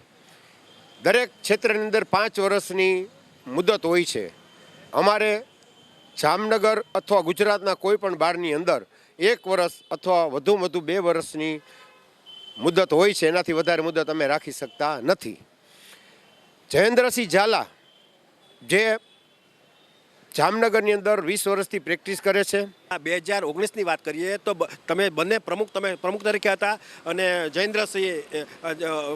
દરેક ક્ષેત્રની અંદર 5 વર્ષની મુદત હોય છે. અમારે જામનગર અથવા ગુજરાતના કોઈ પણ બારની અંદર 1 વર્ષ અથવા વધુમાં વધુ 2 વર્ષની મુદત હોય છે, એનાથી વધારે મુદત અમે રાખી શકતા નથી. જયેન્દ્રસિંહ ઝાલા જે જામનગરની અંદર 20 વર્ષથી પ્રેક્ટિસ કરે છે. 2019ની વાત કરીએ તો તમે પ્રમુખ તરીકે હતા અને જયેન્દ્રસિંહ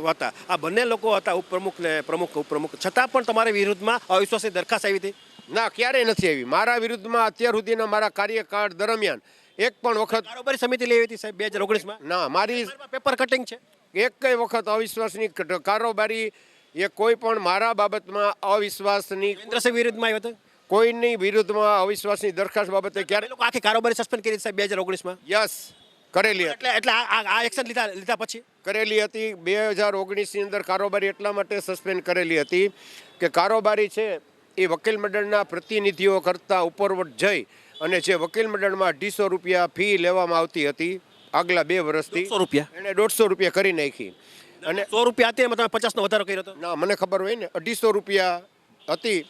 હતા. આ બંને લોકો હતા ઉપપ્રમુખ ને ઉપપ્રમુખ, છતાં પણ તમારી વિરુદ્ધમાં અવિશ્વાસની દરખાસ્ત આવી હતી? ના, ક્યારેય નથી આવી. મારા વિરુદ્ધમાં અત્યાર સુધીના મારા કાર્યકાળ દરમિયાન એક પણ વખત કારોબારી સમિતિ લેવી હતી સાહેબ 2019માં? ના, મારી પેપર કટિંગ છે. એક કઈ વખત અવિશ્વાસની કારોબારી એ કોઈ પણ મારા બાબતમાં અવિશ્વાસની વિરુદ્ધમાં આવ્યો હતો? કોઈની વિરુદ્ધમાં અવિશ્વાસની દરખાસ્ત બાબતે ક્યારે લોકો આખી કારોબારી સસ્પેન્ડ કરી સાહેબ 2019માં? યસ, કરેલી હતી. એટલે આ એક્શન લીધા પછી કરેલી હતી. 2019ની અંદર કારોબારી એટલા માટે સસ્પેન્ડ કરેલી હતી કે કારોબારી છે એ વકીલ મંડળના પ્રતિનિધિઓ કરતાં ઉપરવટ જઈ અને જે વકીલ મંડળમાં 250 રૂપિયા ફી લેવામાં આવતી હતી આગલા 2 વર્ષથી, 100 રૂપિયા એને 150 રૂપિયા કરી નાખી. અને 100 રૂપિયા હતી એમાં તમે 50નો વધારો કર્યો હતો? ના, મને ખબર હોય ને. 250 રૂપિયા હતી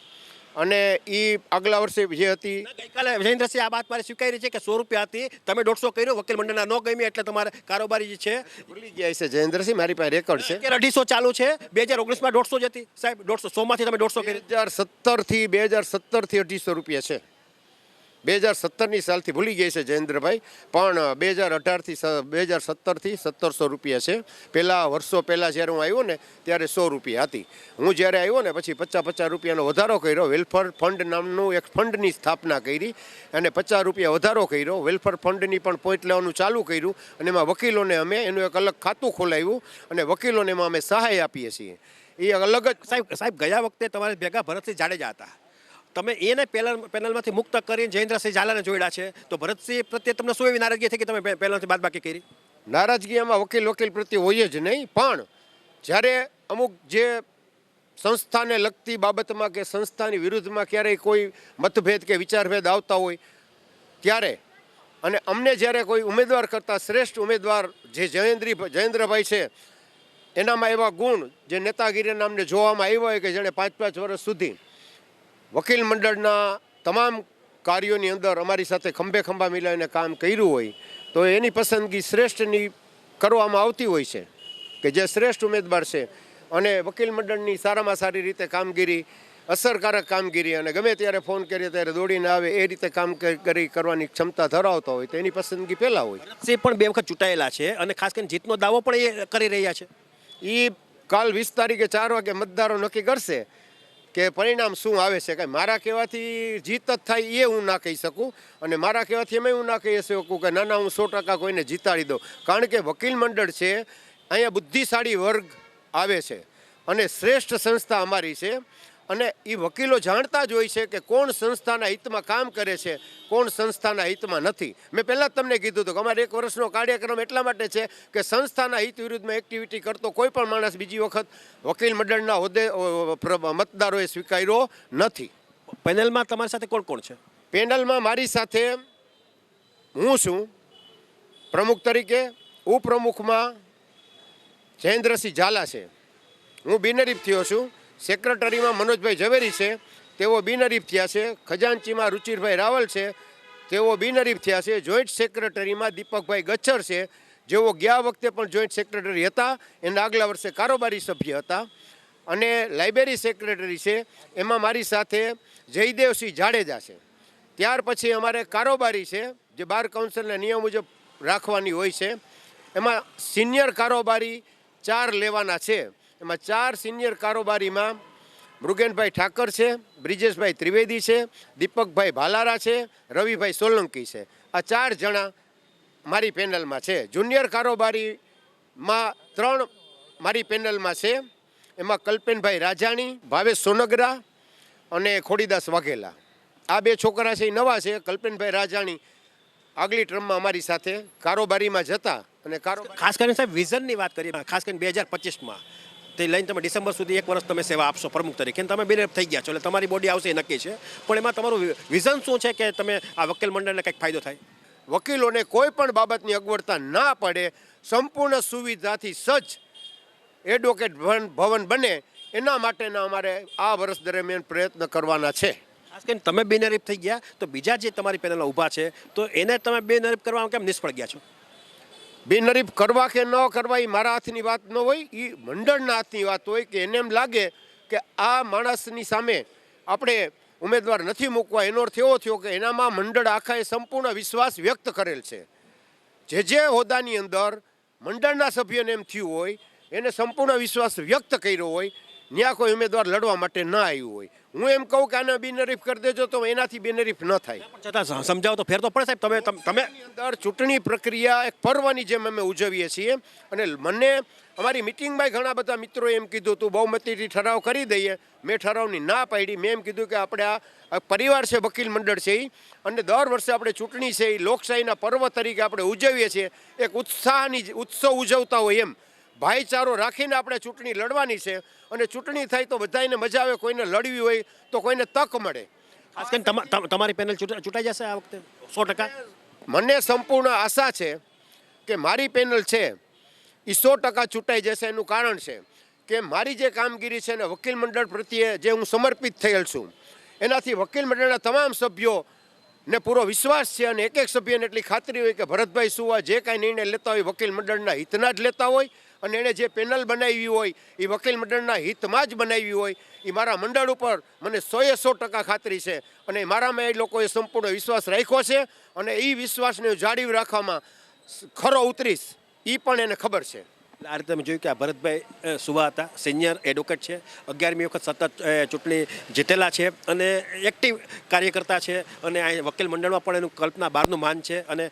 અને એ આગલા વર્ષે જે હતી. ગઈકાલે જયેન્દ્રસિંહ આ વાત મારે સ્વીકારી છે કે 100 રૂપિયા હતી, તમે 150 કર્યો, વકીલ મંડળના ન ગમી એટલે તમારે કારોબારી જે છે ભૂલી ગયા છે જયેન્દ્રસિંહ, મારી પાસે રેકોર્ડ છે. અત્યારે 250 ચાલુ છે. 2019માં 150 જ હતી સાહેબ. 100 માંથી તમે 150 કરી. 2017 થી 250 રૂપિયા છે. 2017ની સાલથી ભૂલી ગઈ છે જયેન્દ્રભાઈ, પણ 2018થી 2017થી 1700 રૂપિયા છે. પહેલાં વર્ષો પહેલાં જ્યારે હું આવ્યો ને ત્યારે 100 રૂપિયા હતી. હું જ્યારે આવ્યો ને પછી 50 રૂપિયાનો વધારો કર્યો. વેલફેર ફંડ નામનું એક ફંડની સ્થાપના કરી અને 50 રૂપિયા વધારો કર્યો. વેલફેર ફંડની પણ પોઈન્ટ લેવાનું ચાલુ કર્યું અને એમાં વકીલોને અમે એનું એક અલગ ખાતું ખોલાવ્યું અને વકીલોને એમાં અમે સહાય આપીએ છીએ. એ અલગ જ સાહેબ ગયા વખતે તમારે ભેગા ભરતસિંહ જાડેજા હતા, તમે એને પેનલમાંથી મુક્ત કરીને જયેન્દ્રસિંહ ઝાલાને જોડ્યા છે, તો ભરતસિંહ પ્રત્યે તમને શું એવી નારાજગી થઈ કે તમે પેનલથી બાદબાકી કરી? નારાજગી એમાં વકીલ પ્રત્યે હોય જ નહીં, પણ જ્યારે અમુક જે સંસ્થાને લગતી બાબતમાં કે સંસ્થાની વિરુદ્ધમાં ક્યારેય કોઈ મતભેદ કે વિચારભેદ આવતા હોય ત્યારે અને અમને જ્યારે કોઈ ઉમેદવાર કરતાં શ્રેષ્ઠ ઉમેદવાર જે જયેન્દ્રભાઈ છે એનામાં એવા ગુણ જે નેતાગીરીના અમને જોવામાં આવ્યા હોય કે જેણે 5 વર્ષ સુધી વકીલ મંડળના તમામ કાર્યોની અંદર અમારી સાથે ખંભે ખંભા મિલાવીને કામ કર્યું હોય તો એની પસંદગી શ્રેષ્ઠની કરવામાં આવતી હોય છે કે જે શ્રેષ્ઠ ઉમેદવાર છે અને વકીલ મંડળની સારામાં સારી રીતે કામગીરી, અસરકારક કામગીરી અને ગમે ત્યારે ફોન કરીએ ત્યારે દોડીને આવે એ રીતે કામ કરવાની ક્ષમતા ધરાવતા હોય તો એની પસંદગી પહેલાં હોય. એ પણ 2 વખત ચૂંટાયેલા છે અને ખાસ કરીને જીતનો દાવો પણ એ કરી રહ્યા છે. એ કાલ 20 તારીખે 4 વાગે મતદારો નક્કી કરશે કે પરિણામ શું આવે છે. કાંઈ મારા કહેવાથી જીત જ થાય એ હું ના કહી શકું અને મારા કહેવાથી એમ હું ના કહી શકું કે ના હું 100% કોઈને જીતાડી દઉં, કારણ કે વકીલ મંડળ છે અહીંયા બુદ્ધિશાળી વર્ગ આવે છે અને શ્રેષ્ઠ સંસ્થા અમારી છે અને એ વકીલો જાણતા જ હોય છે કે કોણ સંસ્થાના હિતમાં કામ કરે છે, કોણ સંસ્થાના હિતમાં નથી. મેં પહેલાં જ તમને કીધું હતું કે અમારે 1 વર્ષનો કાર્યક્રમ એટલા માટે છે કે સંસ્થાના હિત વિરુદ્ધમાં એક્ટિવિટી કરતો કોઈ પણ માણસ બીજી વખત વકીલ મંડળના હોદ્દે મતદારોએ સ્વીકાર્યો નથી. પેનલમાં તમારી સાથે કોણ કોણ છે? પેનલમાં મારી સાથે હું છું પ્રમુખ તરીકે, ઉપપ્રમુખમાં જયેન્દ્રસિંહ ઝાલા છે, હું બિનહરીફ થયો છું. સેક્રેટરીમાં મનોજભાઈ ઝવેરી છે, તેઓ બિનહરીફ થયા છે. ખજાનચીમાં રુચિરભાઈ રાવલ છે, તેઓ બિનહરીફ થયા છે. જોઈન્ટ સેક્રેટરીમાં દીપકભાઈ ગચ્છર છે, જેઓ ગયા વખતે પણ જોઈન્ટ સેક્રેટરી હતા, એના આગલા વર્ષે કારોબારી સભ્ય હતા. અને લાઇબ્રેરી સેક્રેટરી છે એમાં મારી સાથે જયદેવસિંહ જાડેજા છે. ત્યાર પછી અમારે કારોબારી છે જે બાર કાઉન્સિલના નિયમ મુજબ રાખવાની હોય છે. એમાં સિનિયર કારોબારી 4 લેવાના છે. એમાં 4 સિનિયર કારોબારીમાં મૃગેનભાઈ ઠાકર છે, બ્રિજેશભાઈ ત્રિવેદી છે, દીપકભાઈ ભાલારા છે, રવિભાઈ સોલંકી છે. આ 4 જણા મારી પેનલમાં છે. જુનિયર કારોબારીમાં 3 મારી પેનલમાં છે. એમાં કલ્પેનભાઈ રાજાણી, ભાવેશ સોનગરા અને ખોડીદાસ વાઘેલા. આ 2 છોકરા છે એ નવા છે. કલ્પેનભાઈ રાજાણી આગલી ટર્મમાં અમારી સાથે કારોબારીમાં જતા અને ખાસ કરીને સાહેબ વિઝનની વાત કરીએ, ખાસ કરીને 2025માં તે લઈને તમે ડિસેમ્બર સુધી 1 વર્ષ તમે સેવા આપશો પ્રમુખ તરીકે, તમે બિનહરીફ થઈ ગયા છો એટલે તમારી બોડી આવશે એ નક્કી છે, પણ એમાં તમારું વિઝન શું છે કે તમે આ વકીલ મંડળને કંઈક ફાયદો થાય? વકીલોને કોઈ પણ બાબતની અગવડતા ના પડે, સંપૂર્ણ સુવિધાથી સજ્જ એડવોકેટ ભવન બને એના માટેના અમારે આ વર્ષ દરમિયાન પ્રયત્ન કરવાના છે. ખાસ કરીને તમે બિનહરીફ થઈ ગયા તો બીજા જે તમારી પેનલમાં ઊભા છે તો એને તમે બિનહરીફ કરવામાં કેમ નિષ્ફળ ગયા છો? બિનહરીફ કરવા કે ન કરવા એ મારા હાથની વાત ન હોય, એ મંડળના હાથની વાત હોય કે એને એમ લાગે કે આ માણસની સામે આપણે ઉમેદવાર નથી મૂકવા, એનો અર્થ એવો થયો કે એનામાં મંડળ આખાએ સંપૂર્ણ વિશ્વાસ વ્યક્ત કરેલ છે. જે હોદ્દાની અંદર મંડળના સભ્યોને એમ થયું હોય એને સંપૂર્ણ વિશ્વાસ વ્યક્ત કર્યો હોય, ત્યાં કોઈ ઉમેદવાર લડવા માટે ન આવ્યું હોય. હું એમ કહું કે આને બિનહરીફ કરી દેજો તો એનાથી બિનહરીફ ન થાય. છતાં સમજાવો તો ફેર તો પડે સાહેબ. તમે અંદર ચૂંટણી પ્રક્રિયા એક પર્વની જેમ અમે ઉજવીએ છીએ અને મને અમારી મિટિંગમાં ઘણા બધા મિત્રોએ એમ કીધું તું બહુમતીથી ઠરાવ કરી દઈએ. મેં ઠરાવની ના પાડી. મેં એમ કીધું કે આપણે આ પરિવાર છે, વકીલ મંડળ છે એ, અને દર વર્ષે આપણે ચૂંટણી છે એ લોકશાહીના પર્વ તરીકે આપણે ઉજવીએ છીએ. એક ઉત્સવ ઉજવતા હોય એમ ભાઈચારો રાખીને આપણે ચૂંટણી લડવાની છે અને ચૂંટણી થાય તો બધાને મજા આવે. કોઈને લડવી હોય તો કોઈને તક મળે. ખાસ કરીને તમારી પેનલ ચૂંટાઈ જશે આ વખતે 100%? મને સંપૂર્ણ આશા છે કે મારી પેનલ છે એ 100% ચૂંટાઈ જશે. એનું કારણ છે કે મારી જે કામગીરી છે ને વકીલ મંડળ પ્રત્યે જે હું સમર્પિત થયેલ છું એનાથી વકીલ મંડળના તમામ સભ્યોને પૂરો વિશ્વાસ છે અને એક સભ્યને એટલી ખાતરી હોય કે ભરતભાઈ સુવા જે કાંઈ નિર્ણય લેતા હોય વકીલ મંડળના હિતના જ લેતા હોય અને એણે જે પેનલ બનાવી હોય એ વકીલ મંડળના હિતમાં જ બનાવી હોય એ મારા મંડળ ઉપર મને 100% ખાતરી છે અને મારામાં એ લોકોએ સંપૂર્ણ વિશ્વાસ રાખ્યો છે અને એ વિશ્વાસને જાળવી રાખવામાં ખરો ઉતરીશ એ પણ એને ખબર છે. આ રીતે તમે જોયું કે આ ભરતભાઈ સુવા હતા, સિનિયર એડવોકેટ છે, 11મી વખત સતત ચૂંટણી જીતેલા છે અને એક્ટિવ કાર્યકર્તા છે અને આ વકીલ મંડળમાં પણ એનું કલ્પના બહારનું માન છે અને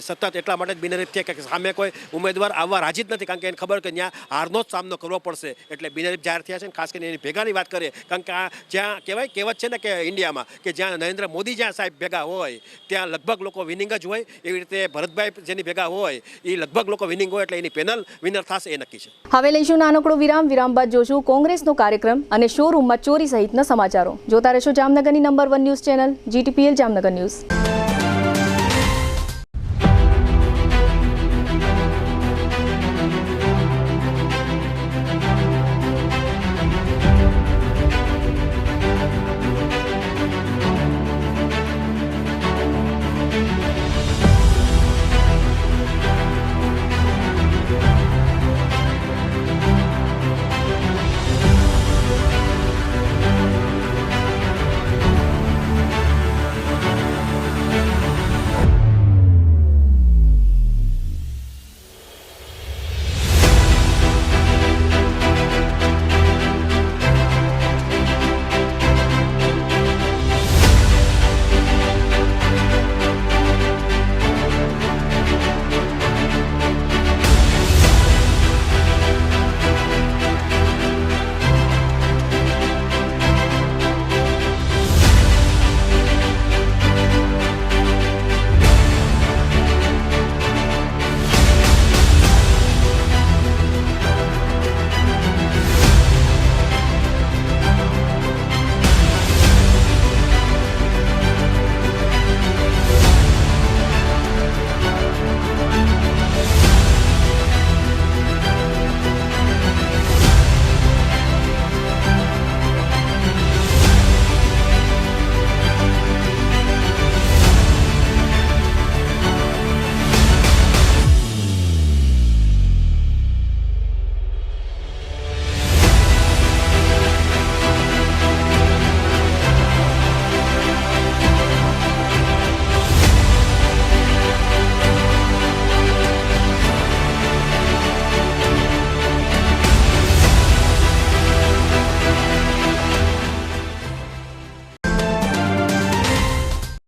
સતત એટલા માટે જ બિનહરીફ છે કે સામે કોઈ ઉમેદવાર આવવા રાજી જ નથી, કારણ કે એને ખબર કે ત્યાં હારનો જ સામનો કરવો પડશે એટલે બિનહરીફ જાહેર થયા છે. અને ખાસ કરીને એની ભેગાની વાત કરીએ, કારણ કે આ જ્યાં કહેવત છે ને કે ઇન્ડિયામાં કે જ્યાં નરેન્દ્ર મોદી જ્યાં સાહેબ ભેગા હોય ત્યાં લગભગ લોકો વિનિંગ જ હોય, એવી રીતે ભરતભાઈ જેની ભેગા હોય એ લગભગ લોકો વિનિંગ હોય એટલે એની પેનલ વિનર થશે એ નક્કી છે. હવે લઈશું નાનકડો વિરામ બાદ જોશું કોંગ્રેસનો કાર્યક્રમ અને શોરૂમમાં ચોરી સહિતના સમાચારો. જોતા રહેશો જામનગરની number 1 news channel GTPL Jamnagar news.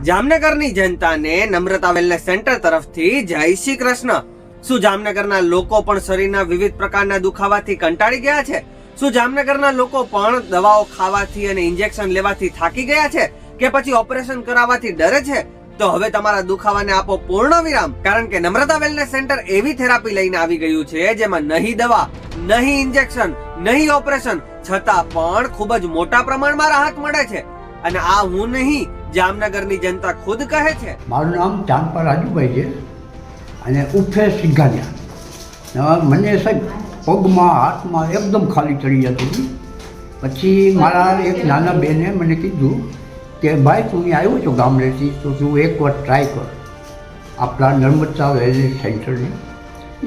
જામનગરની જનતાને નમ્રતા વેલનેસ સેન્ટર તરફથી જય શ્રી કૃષ્ણ. શું જામનગરના લોકો પણ શરીરના વિવિધ પ્રકારના દુખાવાથી કંટાળી ગયા છે? શું જામનગરના લોકો પણ દવાઓ ખાવાથી અને ઇન્જેક્શન લેવાથી થાકી ગયા છે કે પછી ઓપરેશન કરાવવાથી ડરે છે? તો હવે તમારા દુખાવાને આપો પૂર્ણ વિરામ, કારણ કે નમ્રતા વેલનેસ સેન્ટર એવી થેરાપી લઈને આવી ગયું છે જેમાં નહીં દવા, નહીં ઇન્જેક્શન, નહીં ઓપરેશન, છતાં પણ ખૂબ જ મોટા પ્રમાણમાં રાહત મળે છે. અને આ હું નહીં, જામનગરની જનતા ખુદ કહે છે. મારું નામ ચાંદપા રાજુભાઈ છે અને ઉફે સિંઘાનિયા. મને સાહેબ પગમાં હાથમાં એકદમ ખાલી ચડી જતી હતી. પછી મારા એક નાના બેને મને કીધું કે ભાઈ તું અહીં આવ્યો છો ગામડેથી તો તું એકવાર ટ્રાય કર આપણા નર્મદા વેલનેસ સેન્ટરની.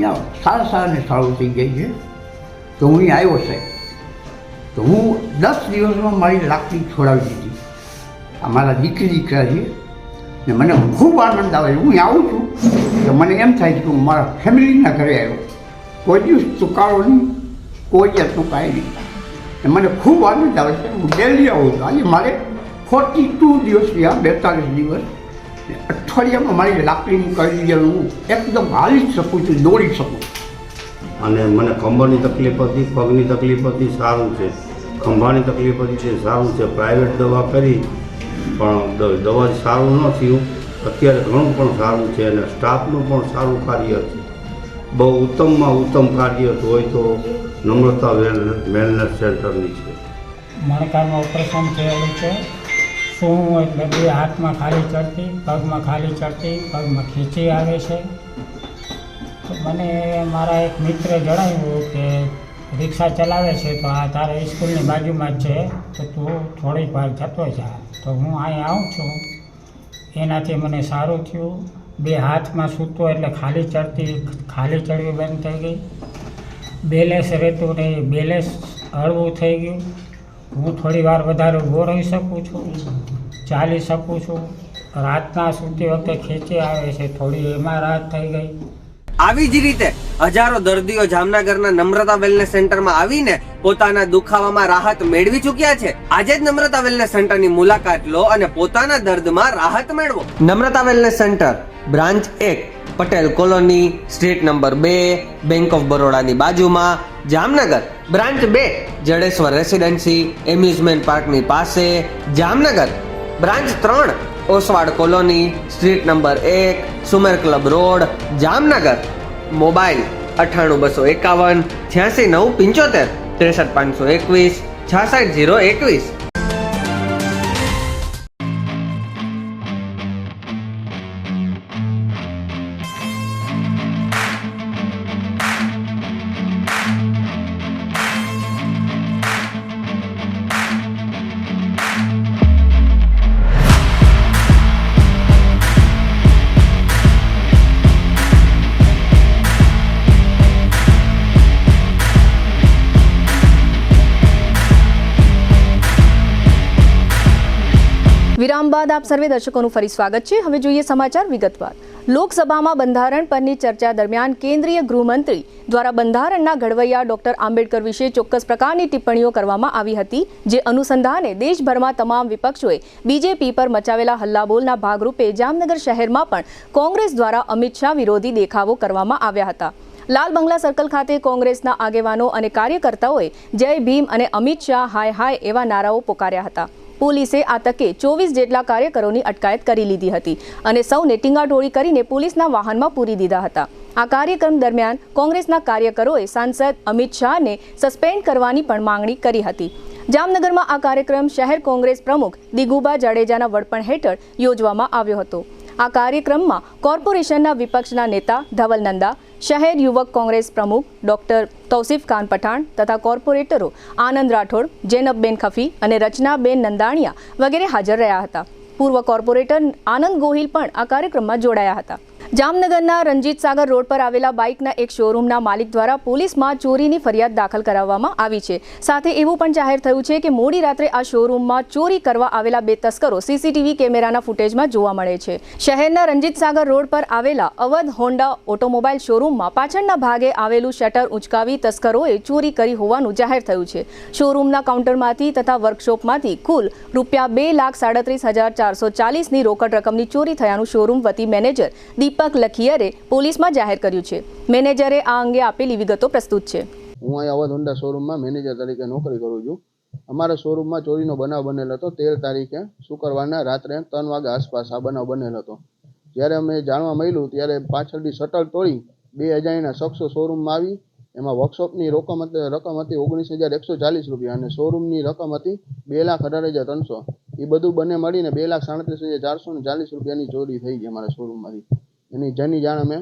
અહીંયા સારું થઈ ગઈ છે. તો હું અહીં આવ્યો સાહેબ, તો હું 10 દિવસમાં મારી લાકડી છોડાવી દીધી. અમારા દીકરા છે ને મને ખૂબ આનંદ આવે. હું આવું છું તો મને એમ થાય છે કે હું મારા ફેમિલીના ઘરે આવ્યો. કોઈ દિવસ ચૂકારો નહીં, કોઈ જાતનું કાંઈ નહીં. ને મને ખૂબ આનંદ આવે છે. હું ડેલી આવું છું. આજે મારે 42 દિવસ થયા, 42 દિવસ. અઠવાડિયામાં મારી લાકડી મુકાવી દીધી. હું એકદમ હાલી જ શકું છું, દોડી શકું. અને મને કમરની તકલીફ હતી, પગની તકલીફ હતી, સારું છે. ખંભાની તકલીફ હતી છે, સારું છે. પ્રાઇવેટ દવા કરી પણ દવાથી સારું ન થયું. અત્યારે ઘણું પણ સારું છે અને સ્ટાફનું પણ સારું કાર્ય છે. બહુ ઉત્તમમાં ઉત્તમ કાર્ય હોય તો નમ્રતા વેલનેસ સેન્ટરની છે. મણકાનું ઓપરેશન થયેલું છે. શું એટલે બે હાથમાં ખાલી ચડતી, પગમાં ખાલી ચડતી, પગમાં ખીચી આવે છે. તો મને મારા એક મિત્રે જણાવ્યું કે રિક્ષા ચલાવે છે તો આ તારે સ્કૂલની બાજુમાં જ છે તો તું થોડીક વાર જતો જા. તો હું અહીં આવું છું. એનાથી મને સારું થયું. બે હાથમાં સૂતો એટલે ખાલી ચડવી બંધ થઈ ગઈ. બેલેન્સ રહેતું નહીં, બેલેન્સ હળવું થઈ ગયું. હું થોડી વાર વધારે ઊભો રહી શકું છું, ચાલી શકું છું. રાતના સૂતી વખતે ખેંચી આવે છે, થોડી એમાં રાહત થઈ ગઈ. આવી જ રીતે હજારો દર્દીઓ જામનગરના નમ્રતા વેલનેસ સેન્ટરમાં આવીને પોતાના દુખાવામાં રાહત મેળવી ચૂક્યા છે. આજે જ નમ્રતા વેલનેસ સેન્ટરની મુલાકાત લો અને પોતાના દર્દમાં રાહત મેળવો. Namrata wellness centre branch 1 Patel colony, street number 2, bank of બરોડાની બાજુમાં, Jamnagar. Branch 2 Jadeshwar residency, amusement પાર્કની પાસે, Jamnagar. Branch 3 Oswal colony, street number 1, Sumer club road, Jamnagar. Mobile 98251 86975 63521 66021. વિરામ બાદ આપ સર્વે દર્શકોનું ફરી સ્વાગત છે. હવે જોઈએ સમાચાર વિગતવાર. લોકસભામાં બંધારણ પરની ચર્ચા દરમિયાન કેન્દ્રીય ગૃહમંત્રી દ્વારા બંધારણના ઘડવૈયા ડોક્ટર આંબેડકર વિશે ચોક્કસ પ્રકારની ટિપ્પણીઓ કરવામાં આવી હતી, જે અનુસંધાને દેશભરમાં તમામ વિપક્ષોએ બીજેપી પર મચાવેલા હલ્લાબોલના ભાગરૂપે જામનગર શહેરમાં પણ કોંગ્રેસ દ્વારા અમિત શાહ વિરોધી દેખાવો કરવામાં આવ્યા હતા. લાલ બંગલા સર્કલ ખાતે કોંગ્રેસના આગેવાનો અને કાર્યકર્તાઓએ જય ભીમ અને અમિત શાહ હાય હાય એવા નારાઓ પોકાર્યા હતા. પોલીસે આ તકે 24 જેટલા કાર્યકરોની અટકાયત કરી લીધી હતી અને સૌને ટીંગાટોળી કરીને પોલીસના વાહનમાં પૂરી દીધા હતા. આ કાર્યક્રમ દરમિયાન કોંગ્રેસના કાર્યકરોએ સાંસદ અમિત શાહને સસ્પેન્ડ કરવાની પણ માંગણી કરી હતી. જામનગરમાં આ કાર્યક્રમ શહેર કોંગ્રેસ પ્રમુખ દિગુબા જાડેજાના વડપણ હેઠળ યોજવામાં આવ્યો હતો. આ કાર્યક્રમમાં કોર્પોરેશનના વિપક્ષના નેતા ધવલ નંદા, શહેર યુવક કોંગ્રેસ પ્રમુખ ડોક્ટર તૌસીફ ખાન પઠાણ તથા કોર્પોરેટરો આનંદ રાઠોડ, જૈનબબેન ખફી અને રચનાબેન નંદાણીયા વગેરે હાજર રહ્યા હતા. પૂર્વ કોર્પોરેટર આનંદ ગોહિલ પણ આ કાર્યક્રમમાં જોડાયા હતા. જામનગરના રંજીત સાગર રોડ પર આવેલા બાઇકના એક શોરૂમના માલિક દ્વારા પોલીસમાં ચોરીની ફરિયાદ દાખલ કરાવવામાં આવી છે. સાથે એવું પણ જાહેર થયું છે કે મોડી રાત્રે આ શોરૂમમાં ચોરી કરવા આવેલા 2 તસ્કરો સીસીટીવી કેમેરાના ફૂટેજમાં જોવા મળે છે. શહેરના રંજીત સાગર રોડ પર આવેલા અવધ હોન્ડા ઓટોમોબાઈલ શોરૂમમાં પાછળના ભાગે આવેલું શટર ઉંચકાવી તસ્કરોએ ચોરી કરી હોવાનું જાહેર થયું છે. શોરૂમના કાઉન્ટરમાંથી તથા વર્કશોપમાંથી કુલ ₹2,37,440 ની રોકડ રકમની ચોરી થયાનું શોરૂમ વતી મેનેજર દીપક લખિયરે પોલીસમાં જાહેર કર્યું છે. મેનેજરે આ અંગે આપેલી વિગતો પ્રસ્તુત છે. હું અહીં અવધ હોન્ડા શોરૂમમાં મેનેજર તરીકે નોકરી કરું છું. અમારા શોરૂમમાં ચોરીનો બનાવ બનેલ હતો 13 તારીખે શુક્રવારના રાત્રે 3 વાગ્યા આસપાસ આ બનાવ બનેલ હતો. જ્યારે અમે જાણવા મળ્યું ત્યારે પાછળથી શટર તોડી 2 અજાણ્યા શખ્સો શોરૂમમાં આવી. એમાં વર્કશોપની રકમ હતી ₹19,140 અને શોરૂમની રકમ હતી ₹2,18,300. એ બધું બંને મળીને ₹2,37,440 ની ચોરી થઈ ગઈ અમારા શોરૂમમાંથી. એની જેની જાણ અમે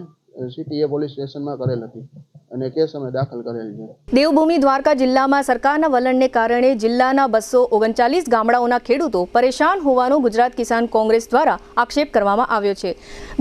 સિટી પોલીસ સ્ટેશનમાં કરેલ હતી અને કેસ અમે દાખલ કરેલ છે. દેવભૂમિ દ્વારકા જિલ્લામાં સરકારના વલણને કારણે જિલ્લાના 239 ગામડાઓના ખેડૂતો પરેશાન હોવાનો ગુજરાત કિસાન કોંગ્રેસ દ્વારા આક્ષેપ કરવામાં આવ્યો છે.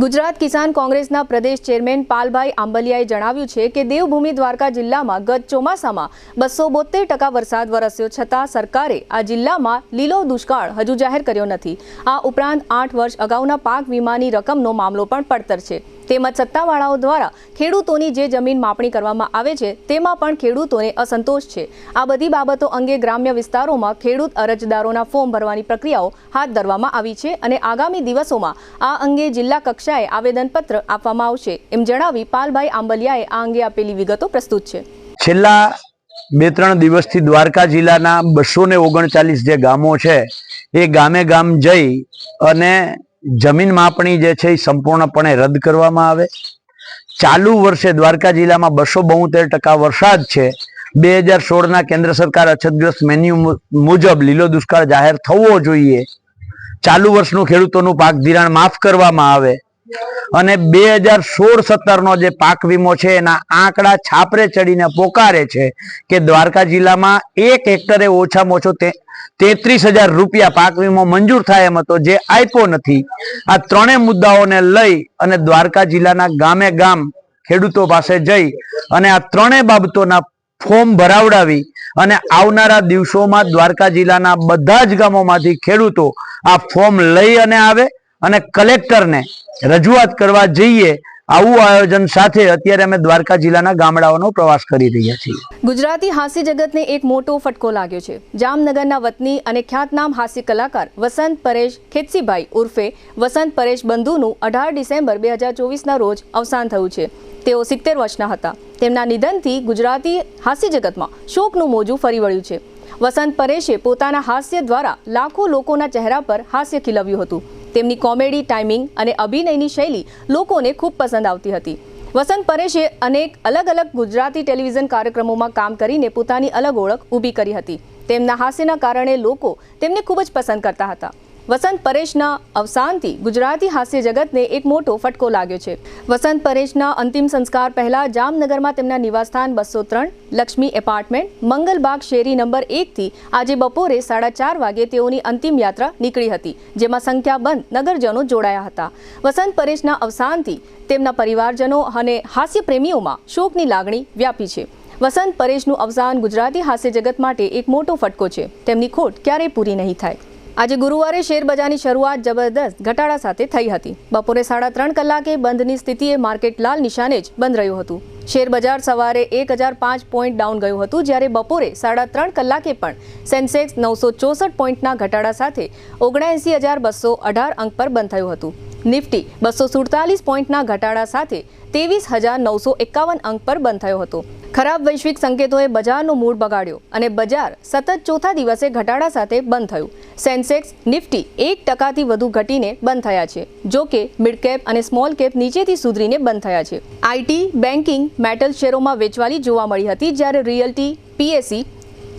ગુજરાત કિસાન કોંગ્રેસના પ્રદેશ ચેરમેન પાલભાઈ આંબલિયાએ જણાવ્યું છે કે દેવભૂમિ દ્વારકા જિલ્લામાં ગત ચોમાસામાં 272% વરસાદ વરસ્યો છતાં સરકારે આ જિલ્લામાં લીલો દુષ્કાળ હજુ જાહેર કર્યો નથી. આ ઉપરાંત 8 વર્ષ અગાઉના પાક વીમાની રકમનો મામલો પણ પડતર છે. તેમજ સત્તાવાળાઓ દ્વારા ખેડૂતોની જે જમીન માપણી કરવામાં આવે છે તેમાં પણ ખેડૂતોને અસંતોષ છે. આ બધી બાબતો અંગે ગ્રામ્ય વિસ્તારોમાં ખેડૂત અરજદારોના ફોર્મ ભરવાની પ્રક્રિયાઓ હાથ ધરવામાં આવી છે અને આગામી દિવસોમાં આ અંગે જિલ્લા કક્ષાએ આવેદનપત્ર આપવામાં આવશે એમ જણાવી પાલભાઈ આંબલિયાએ આ અંગે આપેલી વિગતો પ્રસ્તુત છે. છેલ્લા 2-3 દિવસથી દ્વારકા જિલ્લાના 239 જે ગામો છે એ ગામે ગામ જઈ અને જમીન માપણી જે છે એ સંપૂર્ણપણે રદ કરવામાં આવે. ચાલુ વર્ષે દ્વારકા જિલ્લામાં 272% વરસાદ છે. 2016ના કેન્દ્ર સરકાર અછતગ્રસ્ત મેન્યુ મુજબ લીલો દુષ્કાળ જાહેર થવો જોઈએ. ચાલુ વર્ષનું ખેડૂતોનું પાક ધિરાણ માફ કરવામાં આવે અને 2016-17નો જે પાક વીમો છે એના આંકડા છાપરે ચડીને પોકારે છે કે દ્વારકા જિલ્લામાં 1 હેક્ટરે ઓછામાં ઓછો 33,000 રૂપિયા પાક વીમો મંજૂર થાય એમ હતો, જે આપ્યો નથી. આ ત્રણેય મુદ્દાઓને લઈ અને દ્વારકા જિલ્લાના ગામે ગામ ખેડૂતો પાસે જઈ અને આ ત્રણેય બાબતોના ફોર્મ ભરાવડાવી અને આવનારા દિવસોમાં દ્વારકા જિલ્લાના બધા જ ગામોમાંથી ખેડૂતો આ ફોર્મ લઈ અને આવે અને કલેક્ટરને રજૂઆત કરવા જઈએ, આવું આયોજન સાથે અત્યારે અમે દ્વારકા જિલ્લાના ગામડાઓનો પ્રવાસ કરી રહ્યા છીએ. ગુજરાતી હાસ્ય જગતને એક મોટો ફટકો લાગ્યો છે. જામનગરના વતની અને ખ્યાતનામ હાસ્ય કલાકાર વસંત પરેશ ખેતસીભાઈ ઉર્ફે વસંત પરેશ બંધુનું 18 ડિસેમ્બર 2024ના રોજ અવસાન થયું છે. તેઓ 70 વર્ષના હતા. તેમના નિધનથી ગુજરાતી હાસ્ય જગતમાં શોકનું મોજું ફરી વળ્યું છે. વસંત પરેશે પોતાના હાસ્ય દ્વારા લાખો લોકોના ચહેરા પર હાસ્ય ખીલવ્યું હતું. તેમની કોમેડી ટાઈમિંગ અને અભિનયની શૈલી લોકોને ખૂબ પસંદ આવતી હતી. વસંત પરેશે અનેક અલગ અલગ ગુજરાતી ટેલિવિઝન કાર્યક્રમોમાં કામ કરીને પોતાની અલગ ઓળખ ઊભી કરી હતી. તેમના હાસ્યના કારણે લોકો તેમને ખૂબ જ પસંદ કરતા હતા. વસંત પરેશના અવસાનથી ગુજરાતી હાસ્ય જગતને એક મોટો ફટકો લાગ્યો છે. વસંત પરેશના અંતિમ સંસ્કાર પહેલા જામનગરમાં તેમના નિવાસસ્થાન 203 લક્ષ્મી એપાર્ટમેન્ટ મંગલબાગ શેરી નંબર 1 થી આજે બપોરે 4:30 વાગે તેઓની અંતિમ યાત્રા નીકળી હતી, જેમાં સંખ્યાબંધ નગરજનો જોડાયા હતા. વસંત પરેશના અવસાનથી તેમના પરિવારજનો અને હાસ્ય પ્રેમીઓમાં શોકની લાગણી વ્યાપી છે. વસંત પરેશનું અવસાન ગુજરાતી હાસ્ય જગત માટે એક મોટો ફટકો છે. તેમની ખોટ ક્યારેય પૂરી નહીં થાય. આજે ગુરુવારે શેરબજારની શરૂઆત જબરદસ્ત ઘટાડા સાથે થઈ હતી. બપોરે 3:30 કલાકે બંધની સ્થિતિએ માર્કેટ લાલ નિશાને જ બંધ રહ્યું હતું. શેરબજાર સવારે 1005 પોઈન્ટ ડાઉન ગયું હતું, જ્યારે બપોરે 3:30 કલાકે પણ સેન્સેક્સ 964 પોઈન્ટના ઘટાડા સાથે 79218 અંક પર બંધ થયું હતું. નિફ્ટી 247 પોઈન્ટના ઘટાડા સાથે 23951 અંક પર બંધ થયો હતો. ખરાબ વૈશ્વિક સંકેતોએ બજારનો મૂડ બગાડ્યો અને બજાર સતત ચોથા દિવસે ઘટાડા સાથે બંધ થયું. સેન્સેક્સ નિફ્ટી 1% વધુ ઘટીને બંધ થયા છે. જો કે મિડ કેપ અને સ્મોલ કેપ નીચેથી સુધરીને બંધ થયા છે. આઈટી, બેન્કિંગ, મેટલ શેરોમાં વેચવાલી જોવા મળી હતી, જ્યારે રિયલ્ટી, પીએસસી,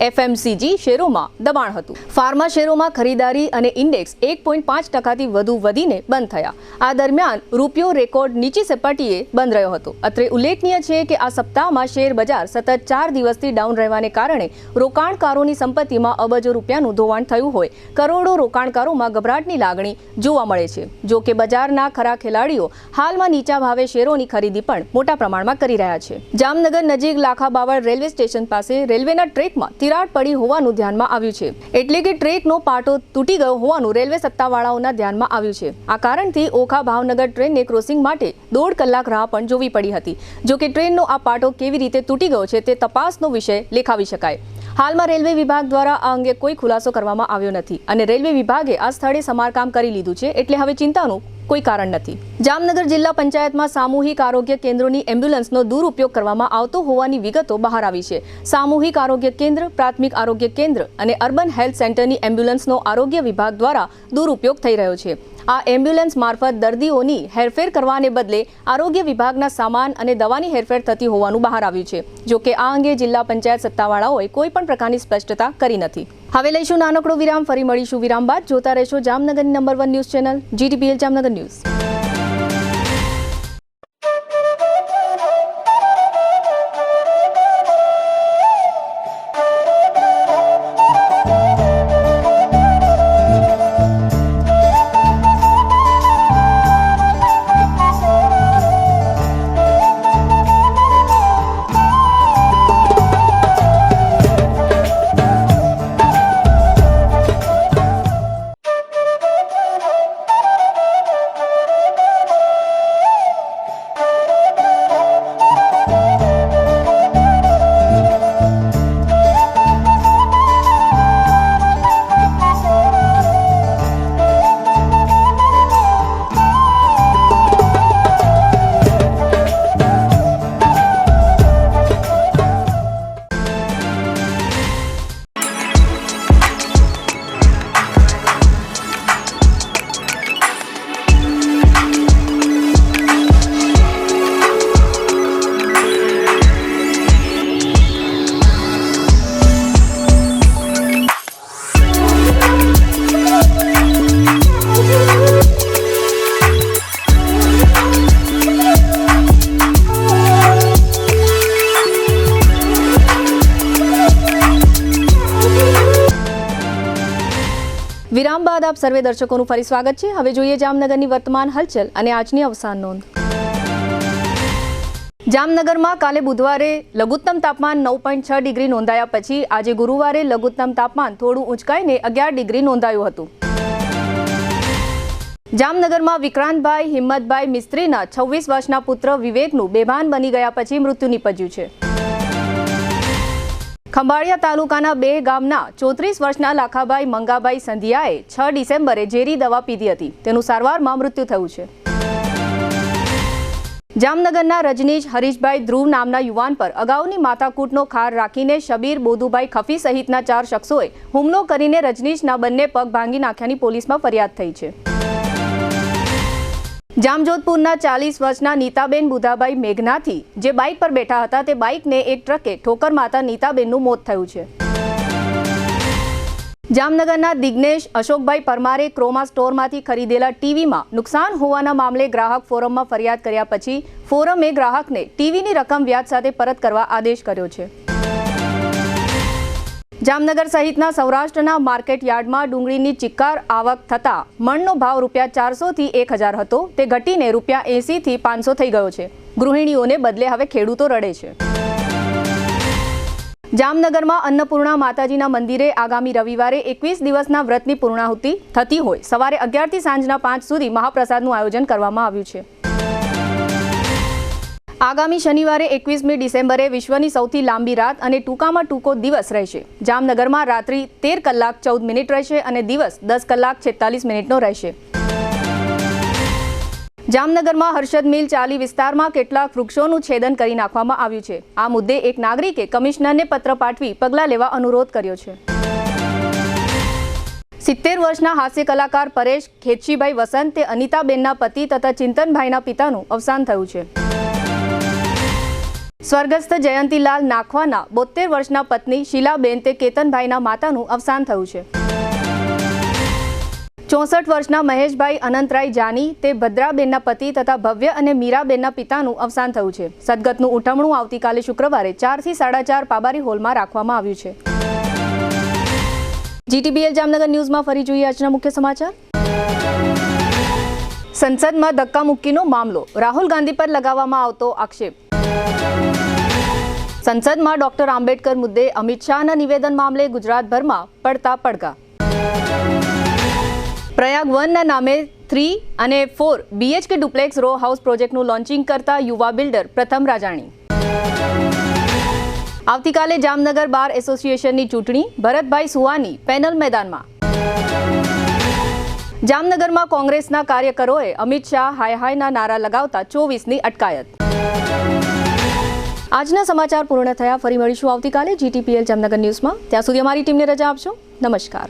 એફએમસીજી શેરોમાં દબાણ હતું. ફાર્મા શેરોમાં ખરીદારી અને ઇન્ડેક્સ 1.5%થી વધુ વધીને બંધ થયા. આ દરમિયાન રૂપિયો રેકોર્ડ નીચી સપાટીએ બંધ રહ્યો હતો. અત્રે ઉલ્લેખનીય છે કે આ સપ્તાહમાં શેર બજાર સતત 4 દિવસથી ડાઉન રહેવાને કારણે રોકાણકારોની સંપત્તિમાં અબજો રૂપિયાનું ધોવાણ થયું હોય કરોડો રોકાણકારોમાં ગભરાટની લાગણી જોવા મળે છે. જો કે બજારના ખરા ખેલાડીઓ હાલમાં નીચા ભાવે શેરોની ખરીદી પણ મોટા પ્રમાણમાં કરી રહ્યા છે. જામનગર નજીક લાખાબાવળ રેલવે સ્ટેશન પાસે રેલવેના ટ્રેકમાં તિરાડ પડી હોવાનું ધ્યાનમાં આવ્યું છે. એટલે કે ટ્રેકનો પાટો તૂટી ગયો હોવાનું રેલવે સત્તાવાળાઓના ધ્યાનમાં આવ્યું છે. આ કારણથી ઓખા ભાવનગર ટ્રેનને ક્રોસિંગ માટે 1.5 કલાક રાહ પણ જોવી પડી હતી. જો કે ટ્રેનનો આ પાટો કેવી રીતે તૂટી ગયો છે તે તપાસનો વિષય લેખાવી શકાય. હાલમાં રેલવે વિભાગ દ્વારા આ અંગે કોઈ ખુલાસો કરવામાં આવ્યો નથી અને રેલવે વિભાગે આ સ્થળે સમારકામ કરી લીધું છે, એટલે હવે ચિંતાનું કોઈ કારણ નથી. જામનગર જિલ્લા પંચાયતમાં સામૂહિક આરોગ્ય કેન્દ્રોની એમ્બ્યુલન્સનો દુરુપયોગ કરવામાં આવતો હોવાની વિગતો બહાર આવી છે. સામૂહિક આરોગ્ય કેન્દ્ર, પ્રાથમિક આરોગ્ય કેન્દ્ર અને અર્બન હેલ્થ સેન્ટરની એમ્બ્યુલન્સનો આરોગ્ય વિભાગ દ્વારા દુરુપયોગ થઈ રહ્યો છે. આ એમ્બ્યુલન્સ મારફત દર્દીઓની હેરફેર કરવાને બદલે આરોગ્ય વિભાગના સામાન અને દવાની હેરફેર થતી હોવાનું બહાર આવ્યું છે. જો કે આ અંગે જિલ્લા પંચાયત સત્તાવાળાઓએ કોઈ પણ પ્રકારની સ્પષ્ટતા કરી નથી. હવે લઈશું નાનકડો વિરામ, ફરી મળીશું વિરામ બાદ. જોતા રહેશો જામનગરની number 1 news channel GTPL Jamnagar news. વિરામ બાદ આપ સર્વે દર્શકોનું ફરી સ્વાગત છે. હવે જોઈએ જામનગરની વર્તમાન હલચલ અને આજની અવસાન નોંધ. જામનગરમાં કાલે બુધવારે લઘુત્તમ તાપમાન 9.6 ડિગ્રી નોંધાયા પછી આજે ગુરુવારે લઘુત્તમ તાપમાન થોડું ઊંચકાઈને 11 ડિગ્રી નોંધાયું હતું. જામનગરમાં વિક્રાંતભાઈ હિંમતભાઈ મિસ્ત્રીના 26 વર્ષના પુત્ર વિવેકનું બેભાન બની ગયા પછી મૃત્યુ નિપજ્યું છે. ખંભાળિયા તાલુકાના 2 ગામના 34 વર્ષના લાખાભાઈ મંગાભાઈ સંધિયાએ 6 ડિસેમ્બરે ઝેરી દવા પીધી હતી. તેનું સારવારમાં મૃત્યુ થયું છે. જામનગરના રજનીશ હરીશભાઈ ધ્રુવ નામના યુવાન પર અગાઉની માથાકૂટનો ખાર રાખીને શબીર બોધુભાઈ ખફી સહિતના 4 શખ્સોએ હુમલો કરીને રજનીશના બંને પગ ભાંગી નાખ્યાની પોલીસમાં ફરિયાદ થઈ છે. જામજોધપુરના 40 વર્ષના નીતાબેન બુધાભાઈ મેઘનાથી જે બાઇક પર બેઠા હતા તે બાઇકને એક ટ્રકે ઠોકર મારતા નીતાબેનનું મોત થયું છે. જામનગરના દિગ્નેશ અશોકભાઈ પરમારે ક્રોમા સ્ટોરમાંથી ખરીદેલા ટીવીમાં નુકસાન હોવાના મામલે ગ્રાહક ફોરમમાં ફરિયાદ કર્યા પછી ફોરમે ગ્રાહકને ટીવીની રકમ વ્યાજ સાથે પરત કરવા આદેશ કર્યો છે. જામનગર સહિતના સૌરાષ્ટ્રના માર્કેટ યાર્ડમાં ડુંગળીની ચિક્કાર આવક થતાં મણનો ભાવ ₹400 થી 1000 હતો તે ઘટીને ₹80 થી 500 થઈ ગયો છે. ગૃહિણીઓને બદલે હવે ખેડૂતો રડે છે. જામનગરમાં અન્નપૂર્ણા માતાજીના મંદિરે આગામી રવિવારે 21 દિવસના વ્રતની પૂર્ણાહુતિ થતી હોય સવારે 11 થી સાંજના 5 સુધી મહાપ્રસાદનું આયોજન કરવામાં આવ્યું છે. આગામી શનિવારે 21મી ડિસેમ્બરે વિશ્વની સૌથી લાંબી રાત અને ટૂંકામાં ટૂંકો દિવસ રહેશે. જામનગરમાં રાત્રિ 13 કલાક 14 મિનિટ રહેશે અને દિવસ 10 કલાક 46 મિનિટનો રહેશે. જામનગરમાં હર્ષદ મિલ ચાલી વિસ્તારમાં કેટલાક વૃક્ષોનું છેદન કરી નાખવામાં આવ્યું છે. આ મુદ્દે એક નાગરિકે કમિશનરને પત્ર પાઠવી પગલાં લેવા અનુરોધ કર્યો છે. 70 વર્ષના હાસ્ય કલાકાર પરેશ ખેતશીભાઈ વસંત તે અનિતાબેનના પતિ તથા ચિંતનભાઈના પિતાનું અવસાન થયું છે. સ્વર્ગસ્થ જયંતીલાલ નાખવાના 72 વર્ષના પત્ની શીલાબેન તે કેતનભાઈના માતાનું અવસાન થયું છે. 64 વર્ષના મહેશભાઈ અનંતરાય જાની તે ભદ્રાબેનના પતિ તથા ભવ્ય અને મીરાબેનના પિતાનું અવસાન થયું છે. સદગતનું ઉઠમણું આવતીકાલે શુક્રવારે 4 થી 4:30 પાબારી હોલમાં રાખવામાં આવ્યું છે. GTBL જામનગર ન્યૂઝમાં ફરી જોઈએ આજના મુખ્ય સમાચાર. સંસદમાં ધક્કામુક્કીનો મામલો, રાહુલ ગાંધી પર લગાવવામાં આવતો આક્ષેપ. સંસદમાં ડોક્ટર આંબેડકર મુદ્દે અમિત શાહના નિવેદન મામલે ગુજરાતભરમાં પડતા પડઘા. પ્રયાગ 1ના નામે 3 અને 4 BHK ડુપ્લેક્સ રો હાઉસ પ્રોજેક્ટનું લોન્ચિંગ કરતા યુવા બિલ્ડર પ્રથમ રાજાણી. આવતીકાલે જામનગર બાર એસોસિએશનની ચૂંટણી, ભરતભાઈ સુવાની પેનલ મેદાનમાં. જામનગરમાં કોંગ્રેસના કાર્યકરોએ અમિત શાહ હાય હાયના નારા લગાવતા 24ની અટકાયત. આજના સમાચાર પૂર્ણ થયા. ફરી મળીશું આવતીકાલે GTPL જામનગર ન્યૂઝમાં. ત્યાં સુધી અમારી ટીમને રજા આપશો. નમસ્કાર.